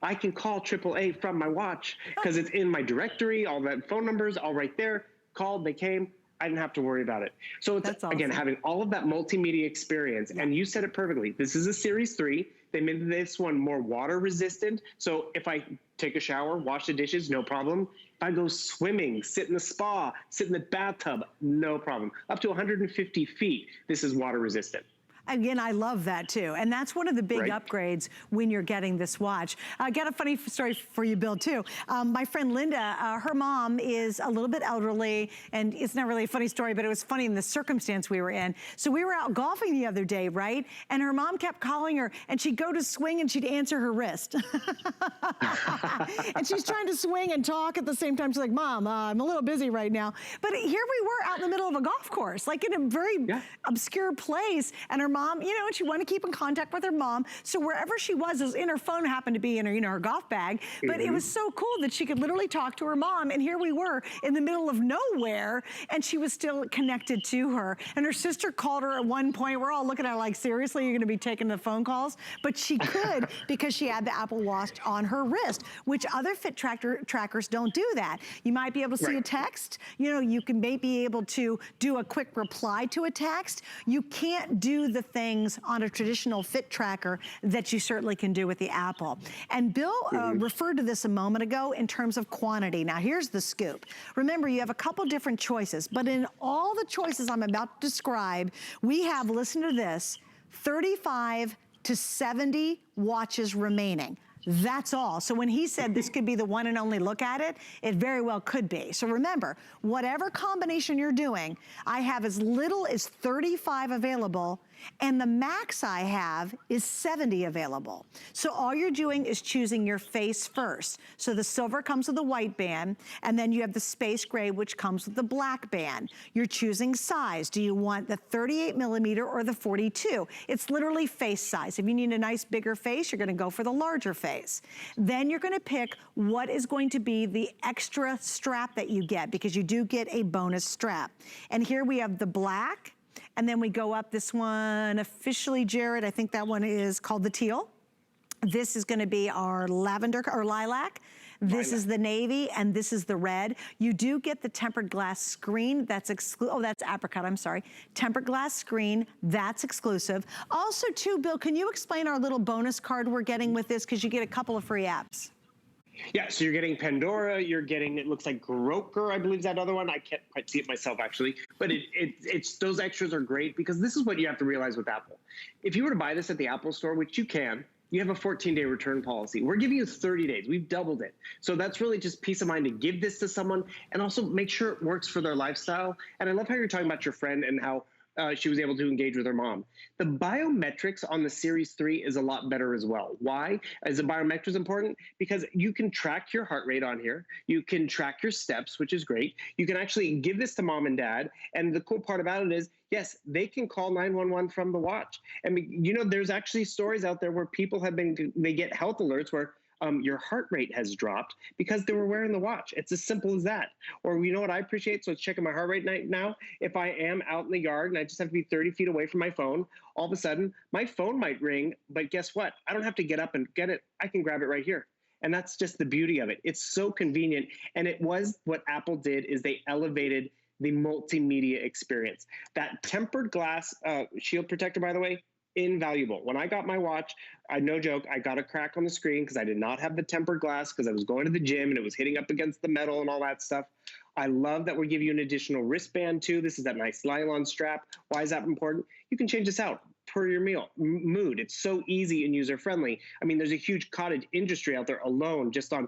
I can call AAA from my watch because it's in my directory. All that phone numbers, all right there. Called, they came. I didn't have to worry about it. So it's, again, having all of that multimedia experience. And you said it perfectly. This is a Series 3. They made this one more water resistant. So if I take a shower, wash the dishes, no problem. If I go swimming, sit in the spa, sit in the bathtub, no problem. Up to 150 feet, this is water resistant. Again, I love that too. And that's one of the big upgrades when you're getting this watch. I got a funny story for you, Bill, too. My friend Linda, her mom is a little bit elderly, and it's not really a funny story, but it was funny in the circumstance we were in. So we were out golfing the other day, right? And her mom kept calling her, and she'd go to swing and she'd answer her wrist. And she's trying to swing and talk at the same time. She's like, Mom, I'm a little busy right now. But here we were out in the middle of a golf course, like in a very obscure place, and her mom, you know, and she wanted to keep in contact with her mom. So wherever she was in her phone happened to be in her, you know, her golf bag. But it was so cool that she could literally talk to her mom. And here we were in the middle of nowhere, and she was still connected to her. And her sister called her at one point. We're all looking at her like, seriously, you're going to be taking the phone calls? But she could because she had the Apple Watch on her wrist, which other fit trackers don't do that. You might be able to see a text. You know, you can maybe be able to do a quick reply to a text. You can't do the things on a traditional fit tracker that you certainly can do with the Apple. And Bill referred to this a moment ago in terms of quantity. Now here's the scoop. Remember, you have a couple different choices, but in all the choices I'm about to describe, we have, listen to this, 35 to 70 watches remaining. That's all. So when he said this could be the one and only look at it, it very well could be. So remember, whatever combination you're doing, I have as little as 35 available, and the max I have is 70 available. So all you're doing is choosing your face first. So the silver comes with the white band, and then you have the space gray, which comes with the black band. You're choosing size. Do you want the 38 millimeter or the 42? It's literally face size. If you need a nice bigger face, you're gonna go for the larger face. Then you're gonna pick what is going to be the extra strap that you get, because you do get a bonus strap. And here we have the black, and then we go up this one, officially Jared, I think that one is called the teal. This is gonna be our lavender or lilac. This is the navy, and this is the red. You do get the tempered glass screen. That's oh, that's apricot, I'm sorry. Tempered glass screen, that's exclusive. Also too, Bill, can you explain our little bonus card we're getting with this? Because you get a couple of free apps. Yeah, so you're getting Pandora, you're getting, it looks like Groker, I believe is that other one. I can't quite see it myself, actually. But it's those extras are great, because this is what you have to realize with Apple. If you were to buy this at the Apple Store, which you can, you have a 14-day return policy. We're giving you 30 days. We've doubled it. So that's really just peace of mind to give this to someone and also make sure it works for their lifestyle. And I love how you're talking about your friend and how she was able to engage with her mom. The biometrics on the Series 3 is a lot better as well. Why is the biometrics important? Because you can track your heart rate on here. You can track your steps, which is great. You can actually give this to mom and dad. And the cool part about it is, yes, they can call 911 from the watch. And you know, there's actually stories out there where people have they get health alerts where your heart rate has dropped because they were wearing the watch. It's as simple as that. Or you know what I appreciate? So it's checking my heart rate now. If I am out in the yard and I just have to be 30 feet away from my phone, all of a sudden my phone might ring, but guess what? I don't have to get up and get it. I can grab it right here. And that's just the beauty of it. It's so convenient. And it was what Apple did is they elevated the multimedia experience. That tempered glass shield protector, by the way, invaluable. When I got my watch, no joke, I got a crack on the screen because I did not have the tempered glass because I was going to the gym and it was hitting up against the metal and all that stuff. I love that we give you an additional wristband too. This is that nice nylon strap. Why is that important? You can change this out per your mood. It's so easy and user-friendly. I mean, there's a huge cottage industry out there alone just on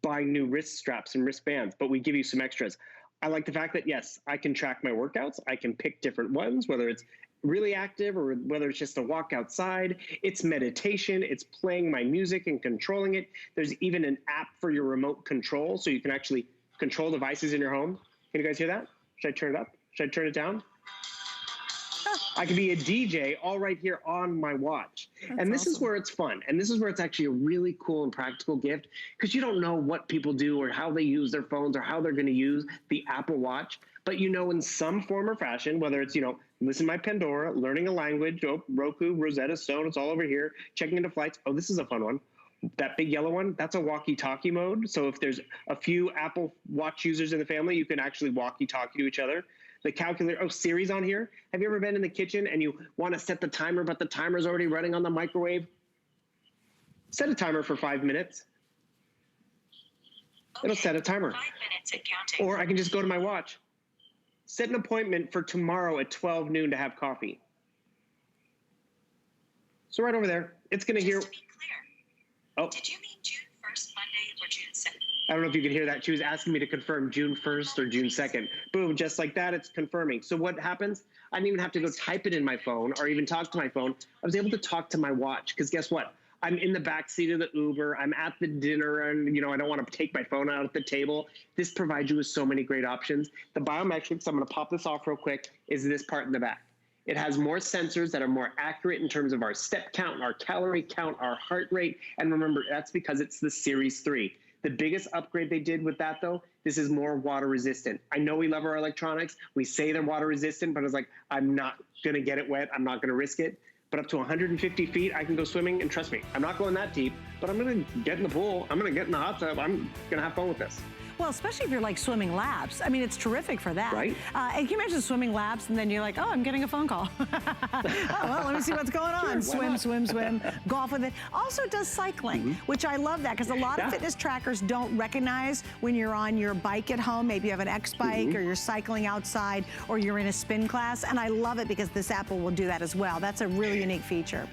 buying new wrist straps and wristbands, but we give you some extras. I like the fact that, yes, I can track my workouts. I can pick different ones, whether it's really active or whether it's just a walk outside. It's meditation. It's playing my music and controlling it. There's even an app for your remote control, so you can actually control devices in your home. Can you guys hear that? Should I turn it up? Should I turn it down? I can be a DJ all right here on my watch. And this is where it's fun. And this is where it's actually a really cool and practical gift, because you don't know what people do or how they use their phones or how they're going to use the Apple Watch. But you know, in some form or fashion, whether it's, listen to my Pandora, learning a language, Roku, Rosetta Stone, it's all over here, checking into flights. Oh, this is a fun one. That big yellow one, that's a walkie-talkie mode. So if there's a few Apple Watch users in the family, you can actually walkie-talkie to each other. The calculator, Siri's on here. Have you ever been in the kitchen and you want to set the timer, but the timer's already running on the microwave? Set a timer for 5 minutes. Okay, it'll set a timer. 5 minutes and counting. Or I can just go to my watch. Set an appointment for tomorrow at 12 noon to have coffee. So right over there, it's going to hear. Just to be clear, did you mean June 1st, Monday, or June 2nd? I don't know if you could hear that. She was asking me to confirm June 1st or June 2nd. Boom, just like that, it's confirming. So what happens? I didn't even have to go type it in my phone or even talk to my phone. I was able to talk to my watch, because guess what? I'm in the back seat of the Uber. I'm at the dinner, and I don't want to take my phone out at the table. This provides you with so many great options. The biometrics, I'm going to pop this off real quick, is this part in the back. It has more sensors that are more accurate in terms of our step count, our calorie count, our heart rate. And remember, that's because it's the Series 3. The biggest upgrade they did with that, though, this is more water resistant. I know we love our electronics. We say they're water resistant, but it's like, I'm not going to get it wet. I'm not going to risk it. But up to 150 feet, I can go swimming. And trust me, I'm not going that deep, but I'm going to get in the pool. I'm going to get in the hot tub. I'm going to have fun with this. Well, especially if you're like swimming laps. I mean, it's terrific for that. Right. And can you imagine swimming laps and then you're like, oh, I'm getting a phone call. Well, let me see what's going on. Sure, swim, golf with it. Also it does cycling, which I love that, because a lot of fitness trackers don't recognize when you're on your bike at home. Maybe you have an X-bike or you're cycling outside or you're in a spin class. And I love it because this Apple will do that as well. That's a really unique feature.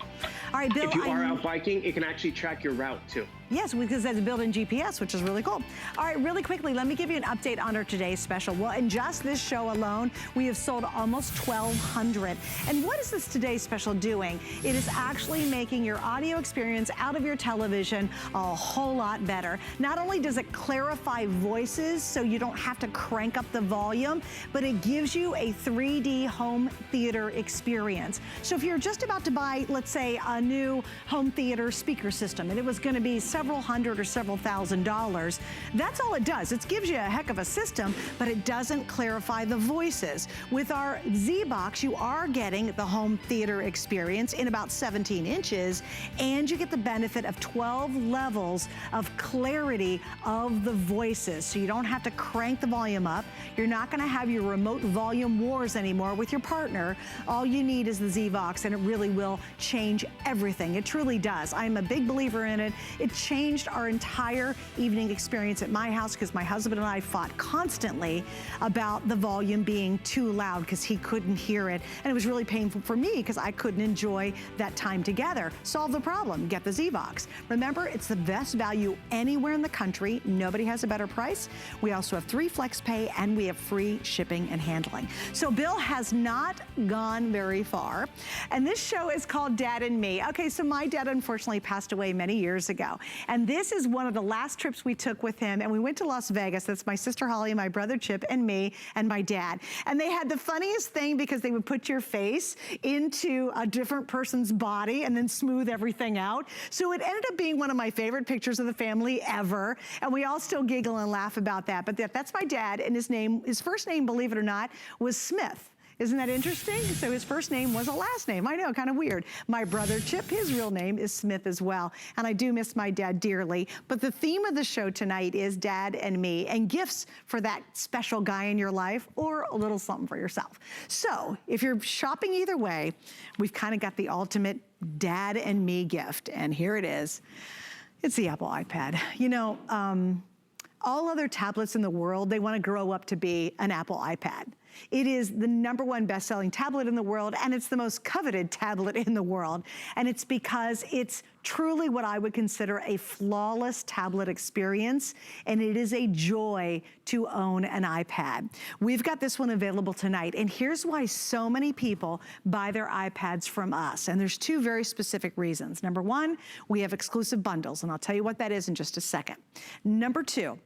All right, Bill. If you are out biking, it can actually track your route too. Yes, because there's a built-in GPS, which is really cool. All right, really quickly, let me give you an update on our today's special. Well, in just this show alone, we have sold almost 1,200. And what is this today's special doing? It is actually making your audio experience out of your television a whole lot better. Not only does it clarify voices so you don't have to crank up the volume, but it gives you a 3D home theater experience. So if you're just about to buy, let's say, a new home theater speaker system, and it was going to be several hundred or several $1,000s. That's all it does. It gives you a heck of a system, but it doesn't clarify the voices. With our Zbox, you are getting the home theater experience in about 17 inches, and you get the benefit of 12 levels of clarity of the voices. So you don't have to crank the volume up. You're not going to have your remote volume wars anymore with your partner. All you need is the Zbox, and it really will change everything. It truly does. I'm a big believer in it. It changed our entire evening experience at my house, because my husband and I fought constantly about the volume being too loud because he couldn't hear it. And it was really painful for me because I couldn't enjoy that time together. Solve the problem, get the Zbox. Remember, it's the best value anywhere in the country. Nobody has a better price. We also have 3 flex pay, and we have free shipping and handling. So Bill has not gone very far. And this show is called Dad and Me. Okay, so my dad unfortunately passed away many years ago. And this is one of the last trips we took with him. And we went to Las Vegas. That's my sister Holly, my brother Chip, and me, and my dad. And they had the funniest thing, because they would put your face into a different person's body and then smooth everything out. So it ended up being one of my favorite pictures of the family ever. And we all still giggle and laugh about that. But that's my dad, and his first name, believe it or not, was Smith. Isn't that interesting? So his first name was a last name. I know, kind of weird. My brother Chip, his real name is Smith as well. And I do miss my dad dearly. But the theme of the show tonight is Dad and Me, and gifts for that special guy in your life, or a little something for yourself. So if you're shopping either way, we've kind of got the ultimate Dad and Me gift. And here it is. It's the Apple iPad. You know, all other tablets in the world, they want to grow up to be an Apple iPad. It is the #1 best-selling tablet in the world, and it's the most coveted tablet in the world. And it's because it's truly what I would consider a flawless tablet experience, and it is a joy to own an iPad. We've got this one available tonight, and here's why so many people buy their iPads from us. And there's 2 very specific reasons. Number 1, we have exclusive bundles, and I'll tell you what that is in just a second. Number 2,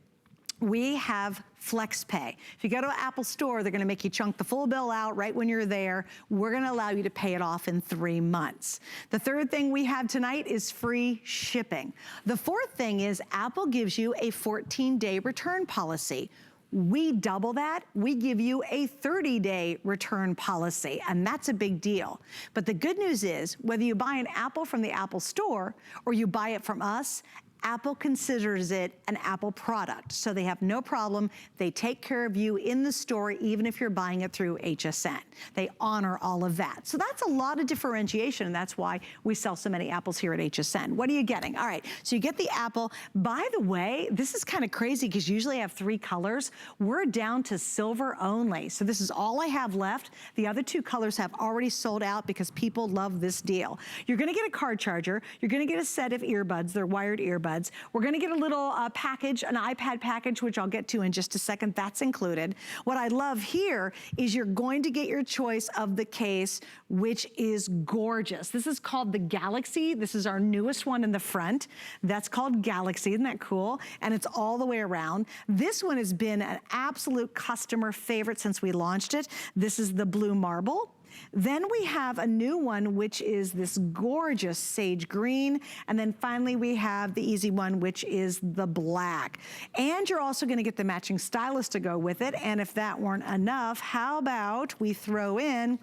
we have FlexPay. If you go to an Apple store, they're gonna make you chunk the full bill out right when you're there. We're gonna allow you to pay it off in 3 months. The third thing we have tonight is free shipping. The fourth thing is Apple gives you a 14-day return policy. We double that. We give you a 30-day return policy, and that's a big deal. But the good news is, whether you buy an Apple from the Apple store or you buy it from us, Apple considers it an Apple product, so they have no problem. They take care of you in the store, even if you're buying it through HSN. They honor all of that. So that's a lot of differentiation, and that's why we sell so many Apples here at HSN. What are you getting? All right, so you get the Apple. By the way, this is kind of crazy because usually I have 3 colors. We're down to silver only, so this is all I have left. The other 2 colors have already sold out because people love this deal. You're gonna get a car charger. You're gonna get a set of earbuds. They're wired earbuds. We're gonna get a little package, an iPad package, which I'll get to in just a second. That's included. What I love here is you're going to get your choice of the case, which is gorgeous. This is called the Galaxy. This is our newest one in the front. That's called Galaxy, isn't that cool? And it's all the way around. This one has been an absolute customer favorite since we launched it. This is the blue marble. Then we have a new one, which is this gorgeous sage green. And then finally, we have the easy one, which is the black. And you're also gonna get the matching stylus to go with it. And if that weren't enough, how about we throw in,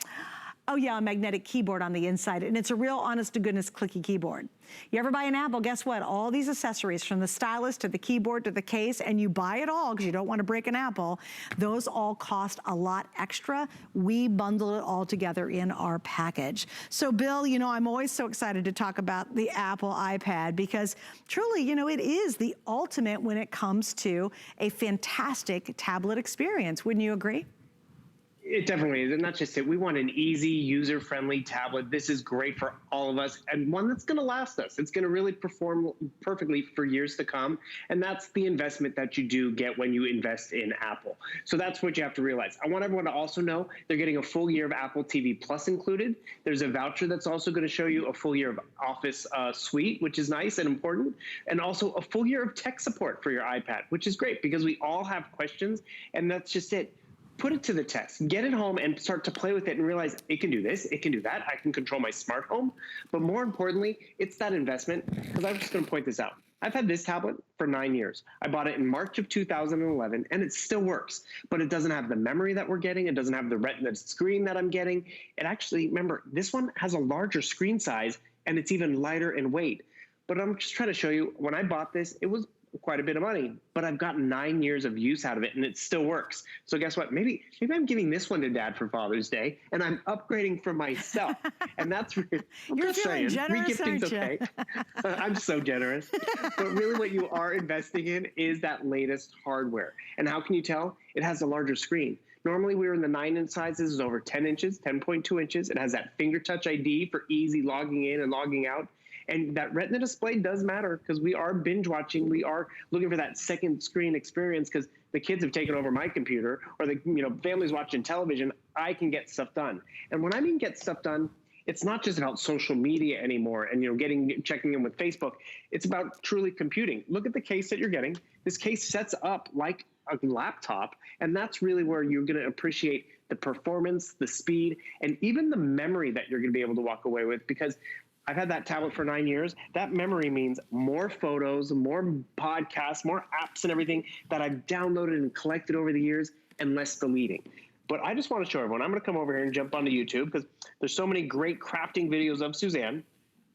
oh yeah, a magnetic keyboard on the inside. And it's a real honest to goodness clicky keyboard. You ever buy an Apple, guess what? All these accessories, from the stylus to the keyboard to the case, and you buy it all because you don't want to break an Apple, those all cost a lot extra. We bundle it all together in our package. So Bill, you know, I'm always so excited to talk about the Apple iPad because truly, you know, it is the ultimate when it comes to a fantastic tablet experience. Wouldn't you agree? It definitely is, and not just it. We want an easy, user-friendly tablet. This is great for all of us, and one that's going to last us. It's going to really perform perfectly for years to come, and that's the investment that you do get when you invest in Apple. So that's what you have to realize. I want everyone to also know they're getting a full year of Apple TV Plus included. There's a voucher that's also going to show you a full year of Office Suite, which is nice and important, and also a full year of tech support for your iPad, which is great because we all have questions, and that's just it. Put it to the test. Get it home and start to play with it and realize it can do this, it can do that. I can control my smart home. But more importantly, it's that investment, because I'm just going to point this out. I've had this tablet for 9 years. I bought it in March of 2011, and it still works. But it doesn't have the memory that we're getting. It doesn't have the Retina screen that I'm getting. It actually, remember, this one has a larger screen size, and it's even lighter in weight. But I'm just trying to show you, when I bought this, it was quite a bit of money, but I've gotten 9 years of use out of it, and it still works. So guess what? Maybe I'm giving this one to Dad for Father's Day, and I'm upgrading for myself. And that's you're feeling generous, aren't you? Okay. I'm so generous. But really, what you are investing in is that latest hardware. And how can you tell? It has a larger screen. Normally, we were in the 9-inch size. This is over 10 inches, 10.2 inches. It has that finger touch ID for easy logging in and logging out. And that Retina display does matter because we are binge watching. We are looking for that second screen experience because the kids have taken over my computer, or the family's watching television. I can get stuff done. And when I mean get stuff done, it's not just about social media anymore and checking in with Facebook. It's about truly computing. Look at the case that you're getting. This case sets up like a laptop, and that's really where you're going to appreciate the performance, the speed, and even the memory that you're going to be able to walk away with, because I've had that tablet for 9 years. That memory means more photos, more podcasts, more apps and everything that I've downloaded and collected over the years, and less deleting. But I just want to show everyone. I'm going to come over here and jump onto YouTube because there's so many great crafting videos of Suzanne.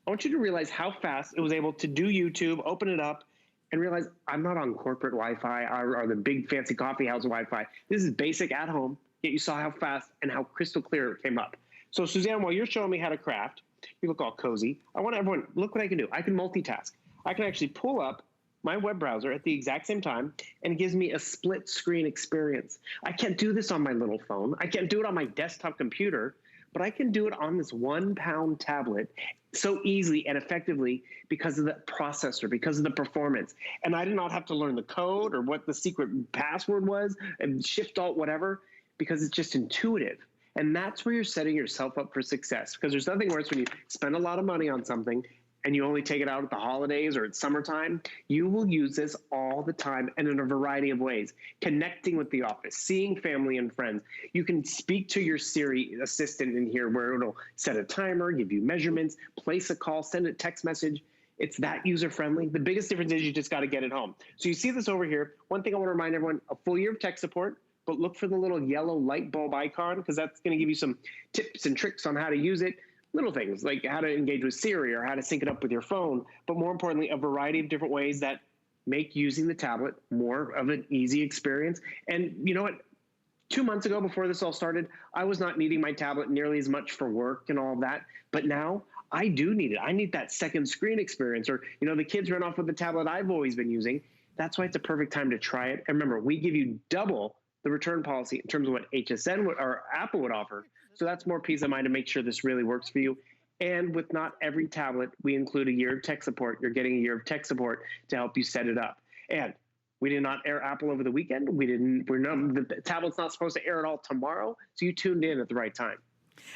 I want you to realize how fast it was able to do YouTube, open it up, and realize I'm not on corporate Wi-Fi or the big fancy coffee house Wi-Fi. This is basic at home, yet you saw how fast and how crystal clear it came up. So Suzanne, while you're showing me how to craft, you look all cozy. I want everyone, look what I can do. I can multitask. I can actually pull up my web browser at the exact same time, and it gives me a split screen experience. I can't do this on my little phone. I can't do it on my desktop computer, but I can do it on this 1-pound tablet so easily and effectively because of the processor, because of the performance. And I did not have to learn the code or what the secret password was and shift alt whatever, because it's just intuitive. And that's where you're setting yourself up for success, because there's nothing worse when you spend a lot of money on something and you only take it out at the holidays or at summertime. You will use this all the time and in a variety of ways. Connecting with the office, seeing family and friends. You can speak to your Siri assistant in here where it'll set a timer, give you measurements, place a call, send a text message. It's that user-friendly. The biggest difference is you just got to get it home. So you see this over here. One thing I want to remind everyone, a full year of tech support, but look for the little yellow light bulb icon, because that's going to give you some tips and tricks on how to use it. Little things like how to engage with Siri or how to sync it up with your phone, but more importantly, a variety of different ways that make using the tablet more of an easy experience. And you know what? 2 months ago, before this all started, I was not needing my tablet nearly as much for work and all of that. But now I do need it. I need that second screen experience, or, you know, the kids run off with the tablet I've always been using. That's why it's a perfect time to try it. And remember, we give you double the return policy in terms of what HSN or Apple would offer. So that's more peace of mind to make sure this really works for you. And with not every tablet, we include a year of tech support. You're getting a year of tech support to help you set it up. And we did not air Apple over the weekend. The tablet's not supposed to air it all tomorrow. So you tuned in at the right time.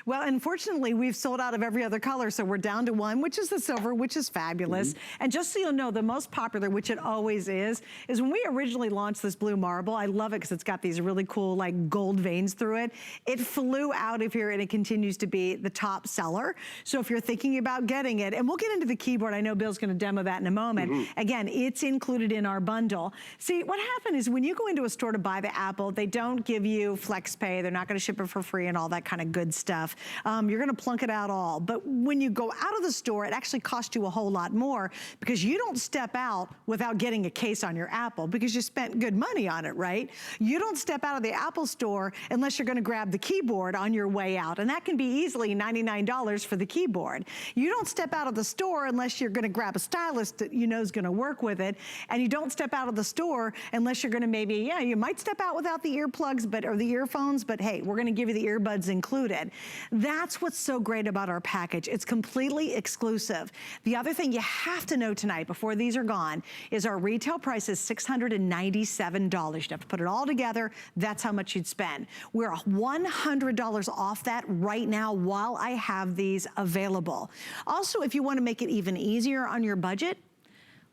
Well, unfortunately, we've sold out of every other color, so we're down to one, which is the silver, which is fabulous. And just so you'll know, the most popular, which it always is when we originally launched this blue marble. I love it because it's got these really cool, like, gold veins through it. It flew out of here, and it continues to be the top seller. So if you're thinking about getting it, and we'll get into the keyboard. I know Bill's going to demo that in a moment. Again, it's included in our bundle. See, what happened is when you go into a store to buy the Apple, they don't give you flex pay. They're not going to ship it for free and all that kind of good stuff. You're going to plunk it out all. But when you go out of the store, it actually costs you a whole lot more, because you don't step out without getting a case on your Apple, because you spent good money on it, right? You don't step out of the Apple store unless you're going to grab the keyboard on your way out. And that can be easily $99 for the keyboard. You don't step out of the store unless you're going to grab a stylus that you know is going to work with it. And you don't step out of the store unless you're going to maybe, you might step out without the earplugs, or the earphones, but hey, we're going to give you the earbuds included. That's what's so great about our package. It's completely exclusive. The other thing you have to know tonight before these are gone is our retail price is $697. You'd have to put it all together. That's how much you'd spend. We're $100 off that right now while I have these available. Also, if you want to make it even easier on your budget,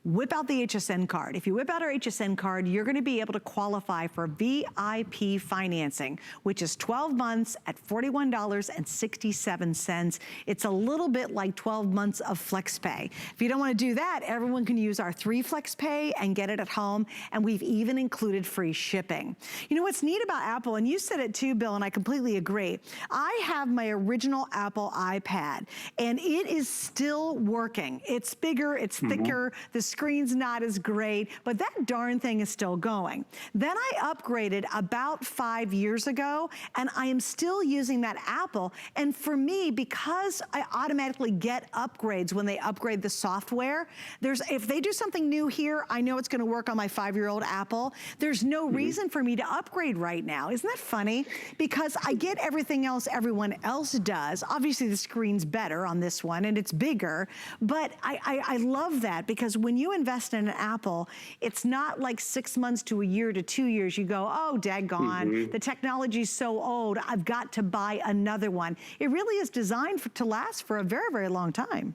whip out the HSN card. If you whip out our HSN card, you're going to be able to qualify for VIP financing, which is 12 months at $41.67. It's a little bit like 12 months of flex pay. If you don't want to do that, everyone can use our 3 flex pay and get it at home, and we've even included free shipping. You know what's neat about Apple, and you said it too, Bill, and I completely agree. I have my original Apple iPad, and it is still working. It's bigger, it's thicker, the screen's not as great, but that darn thing is still going. Then I upgraded about 5 years ago, and I am still using that Apple. And for me, because I automatically get upgrades when they upgrade the software, if they do something new here, I know it's going to work on my 5-year-old Apple. There's no reason for me to upgrade right now. Isn't that funny? Because I get everything else everyone else does. Obviously, the screen's better on this one, and it's bigger, but I love that, because when you invest in an Apple, it's not like 6 months to a year to 2 years. You go, oh, daggone, the technology's so old, I've got to buy another one. It really is designed to last for a very, very long time.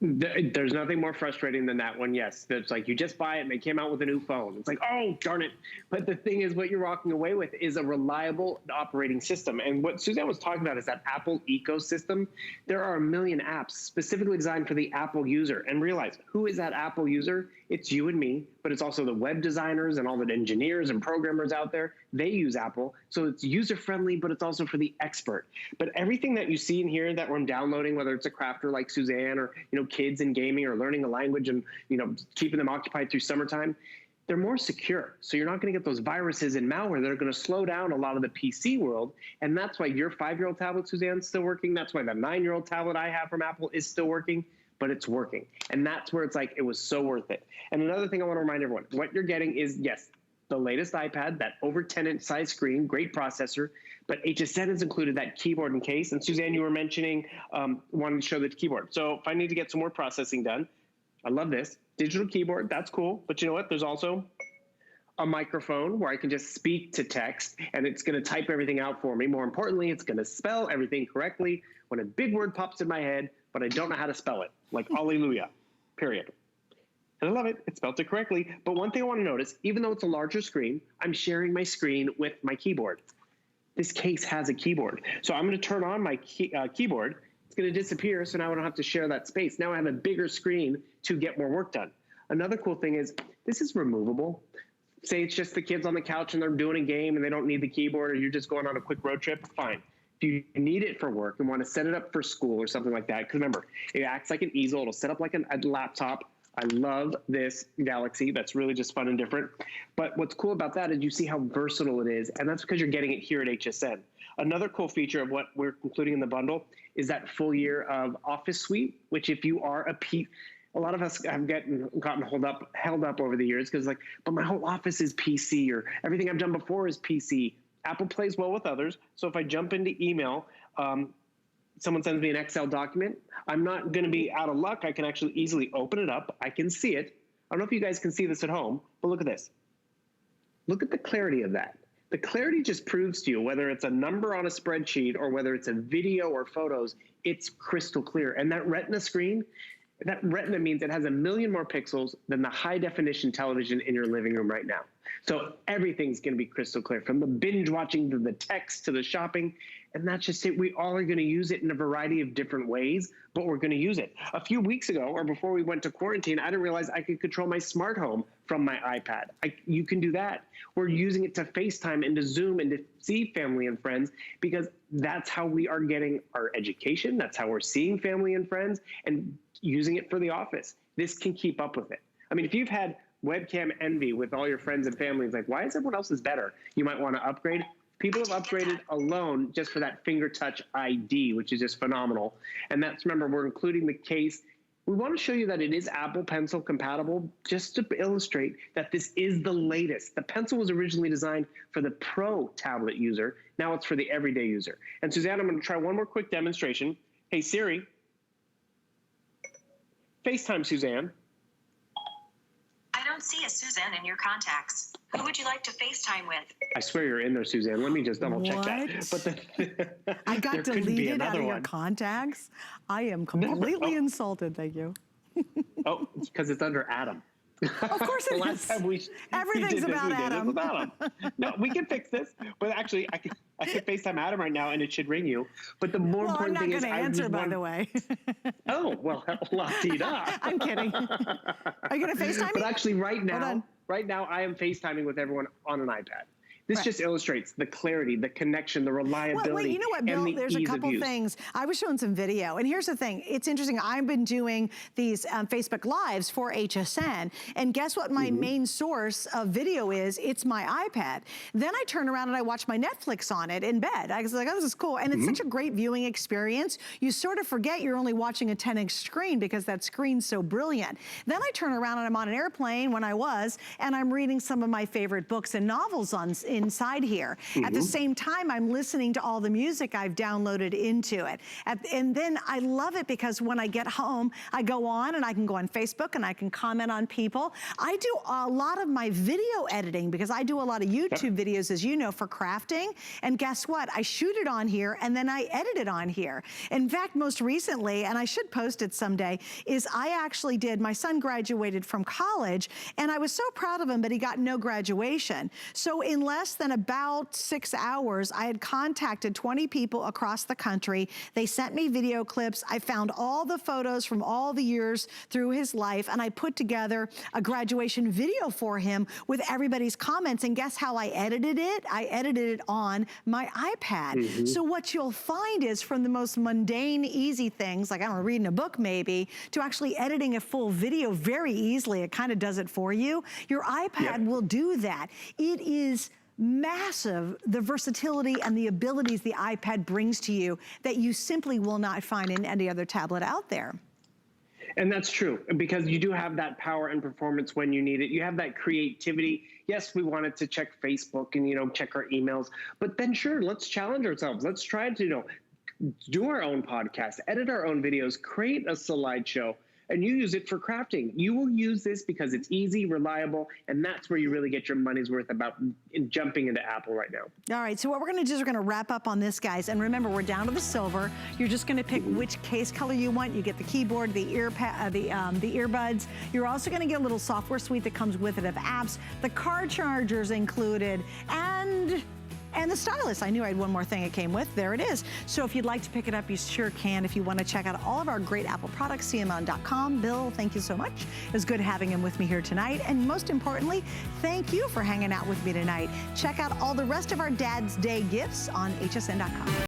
There's nothing more frustrating than that one, yes. It's like you just buy it and they came out with a new phone. It's like, oh, darn it. But the thing is, what you're walking away with is a reliable operating system. And what Suzanne was talking about is that Apple ecosystem. There are a million apps specifically designed for the Apple user. And realize, who is that Apple user? It's you and me. but it's also the web designers and all the engineers and programmers out there. They use Apple. So it's user-friendly, but it's also for the expert. But everything that you see in here that I'm downloading, whether it's a crafter like Suzanne or, kids in gaming or learning a language and, keeping them occupied through summertime, they're more secure. So you're not going to get those viruses and malware that are going to slow down a lot of the PC world. And that's why your 5-year-old tablet, Suzanne, is still working. That's why the 9-year-old tablet I have from Apple is still working, but it's working. And that's where it's like, it was so worth it. And another thing I want to remind everyone, what you're getting is, yes, the latest iPad, that over 10-inch size screen, great processor, but HSN has included that keyboard and case. And Suzanne, you were mentioning wanting to show the keyboard. So if I need to get some more processing done, I love this. Digital keyboard, that's cool. But you know what? There's also a microphone where I can just speak to text and it's going to type everything out for me. More importantly, it's going to spell everything correctly when a big word pops in my head, but I don't know how to spell it, like hallelujah, period. And I love it. It spelled it correctly. But one thing I want to notice, even though it's a larger screen, I'm sharing my screen with my keyboard. This case has a keyboard. So I'm going to turn on my keyboard. It's going to disappear, so now I don't have to share that space. Now I have a bigger screen to get more work done. Another cool thing is this is removable. Say it's just the kids on the couch and they're doing a game and they don't need the keyboard, or you're just going on a quick road trip, fine. If you need it for work and want to set it up for school or something like that, because remember, it acts like an easel. It'll set up like a laptop. I love this Galaxy. That's really just fun and different. But what's cool about that is you see how versatile it is, and that's because you're getting it here at HSN. Another cool feature of what we're including in the bundle is that full year of Office Suite, which if you are a lot of us have gotten held up over the years because but my whole office is PC, or everything I've done before is PC. Apple plays well with others. So if I jump into email, someone sends me an Excel document, I'm not going to be out of luck. I can actually easily open it up. I can see it. I don't know if you guys can see this at home, but look at this. Look at the clarity of that. The clarity just proves to you, whether it's a number on a spreadsheet or whether it's a video or photos, it's crystal clear. And that Retina screen, that Retina means it has 1 million more pixels than the high definition television in your living room right now. So everything's going to be crystal clear, from the binge watching to the text to the shopping. And that's just it. We all are going to use it in a variety of different ways, but we're going to use it. A few weeks ago, or before we went to quarantine, I didn't realize I could control my smart home from my iPad. You can do that. We're using it to FaceTime and to Zoom and to see family and friends, because that's how we are getting our education. That's how we're seeing family and friends, and using it for the office. This can keep up with it. I mean, if you've had webcam envy with all your friends and family, it's like, why is everyone else's better? You might want to upgrade. People have upgraded alone just for that finger touch ID, which is just phenomenal. And that's, remember, we're including the case. We want to show you that it is Apple Pencil compatible, just to illustrate that this is the latest. The Pencil was originally designed for the Pro tablet user. Now it's for the everyday user. And Suzanne, I'm going to try one more quick demonstration. Hey, Siri, FaceTime Suzanne. I don't see a Suzanne in your contacts. Who would you like to FaceTime with? I swear you're in there, Suzanne. Let me just double check that. But I got deleted out of your contacts. I am completely insulted. Thank you. Oh, because it's under Adam. Of course it is. Everything's about Adam. No, we can fix this. But actually, I can FaceTime Adam right now, and it should ring you. But the more important thing is, I'm not going to answer, by the way. Oh, well, la-dee-da. I'm kidding. Are you going to FaceTime me? But actually, right now, I am FaceTiming with everyone on an iPad. This just illustrates the clarity, the connection, the reliability, well, wait, you know what, Bill? There's a couple things. I was showing some video, and here's the thing. It's interesting. I've been doing these Facebook Lives for HSN, and guess what my main source of video is? It's my iPad. Then I turn around and I watch my Netflix on it in bed. I was like, oh, this is cool. And it's such a great viewing experience. You sort of forget you're only watching a 10-inch screen because that screen's so brilliant. Then I turn around and I'm on an airplane and I'm reading some of my favorite books and novels inside here. At the same time, I'm listening to all the music I've downloaded into it. And then I love it because when I get home, I go on and I can go on Facebook and I can comment on people. I do a lot of my video editing because I do a lot of YouTube videos, as you know, for crafting. And guess what? I shoot it on here and then I edit it on here. In fact, most recently, and I should post it someday, is I actually did, my son graduated from college and I was so proud of him, but he got no graduation. So in less less than about 6 hours, I had contacted 20 people across the country. They sent me video clips. I found all the photos from all the years through his life, and I put together a graduation video for him with everybody's comments. And guess how I edited it? I edited it on my iPad. So what you'll find is, from the most mundane, easy things, like, I don't know, reading a book maybe, to actually editing a full video very easily. It kind of does it for you. Your iPad will do that. It is massive, the versatility and the abilities the iPad brings to you that you simply will not find in any other tablet out there. And that's true, because you do have that power and performance when you need it. You have that creativity. Yes, we wanted to check Facebook and, you know, check our emails, but then sure, let's challenge ourselves. Let's try to, you know, do our own podcast, edit our own videos, create a slideshow, and you use it for crafting. You will use this because it's easy, reliable, and that's where you really get your money's worth about jumping into Apple right now. All right, so what we're gonna do is we're gonna wrap up on this, guys. And remember, we're down to the silver. You're just gonna pick which case color you want. You get the keyboard, the earbuds. You're also gonna get a little software suite that comes with it of apps. The car charger's included, and the stylus. I knew I had one more thing it came with. There it is. So if you'd like to pick it up, you sure can. If you want to check out all of our great Apple products, cmon.com. Bill, thank you so much. It was good having him with me here tonight. And most importantly, thank you for hanging out with me tonight. Check out all the rest of our Dad's Day gifts on hsn.com.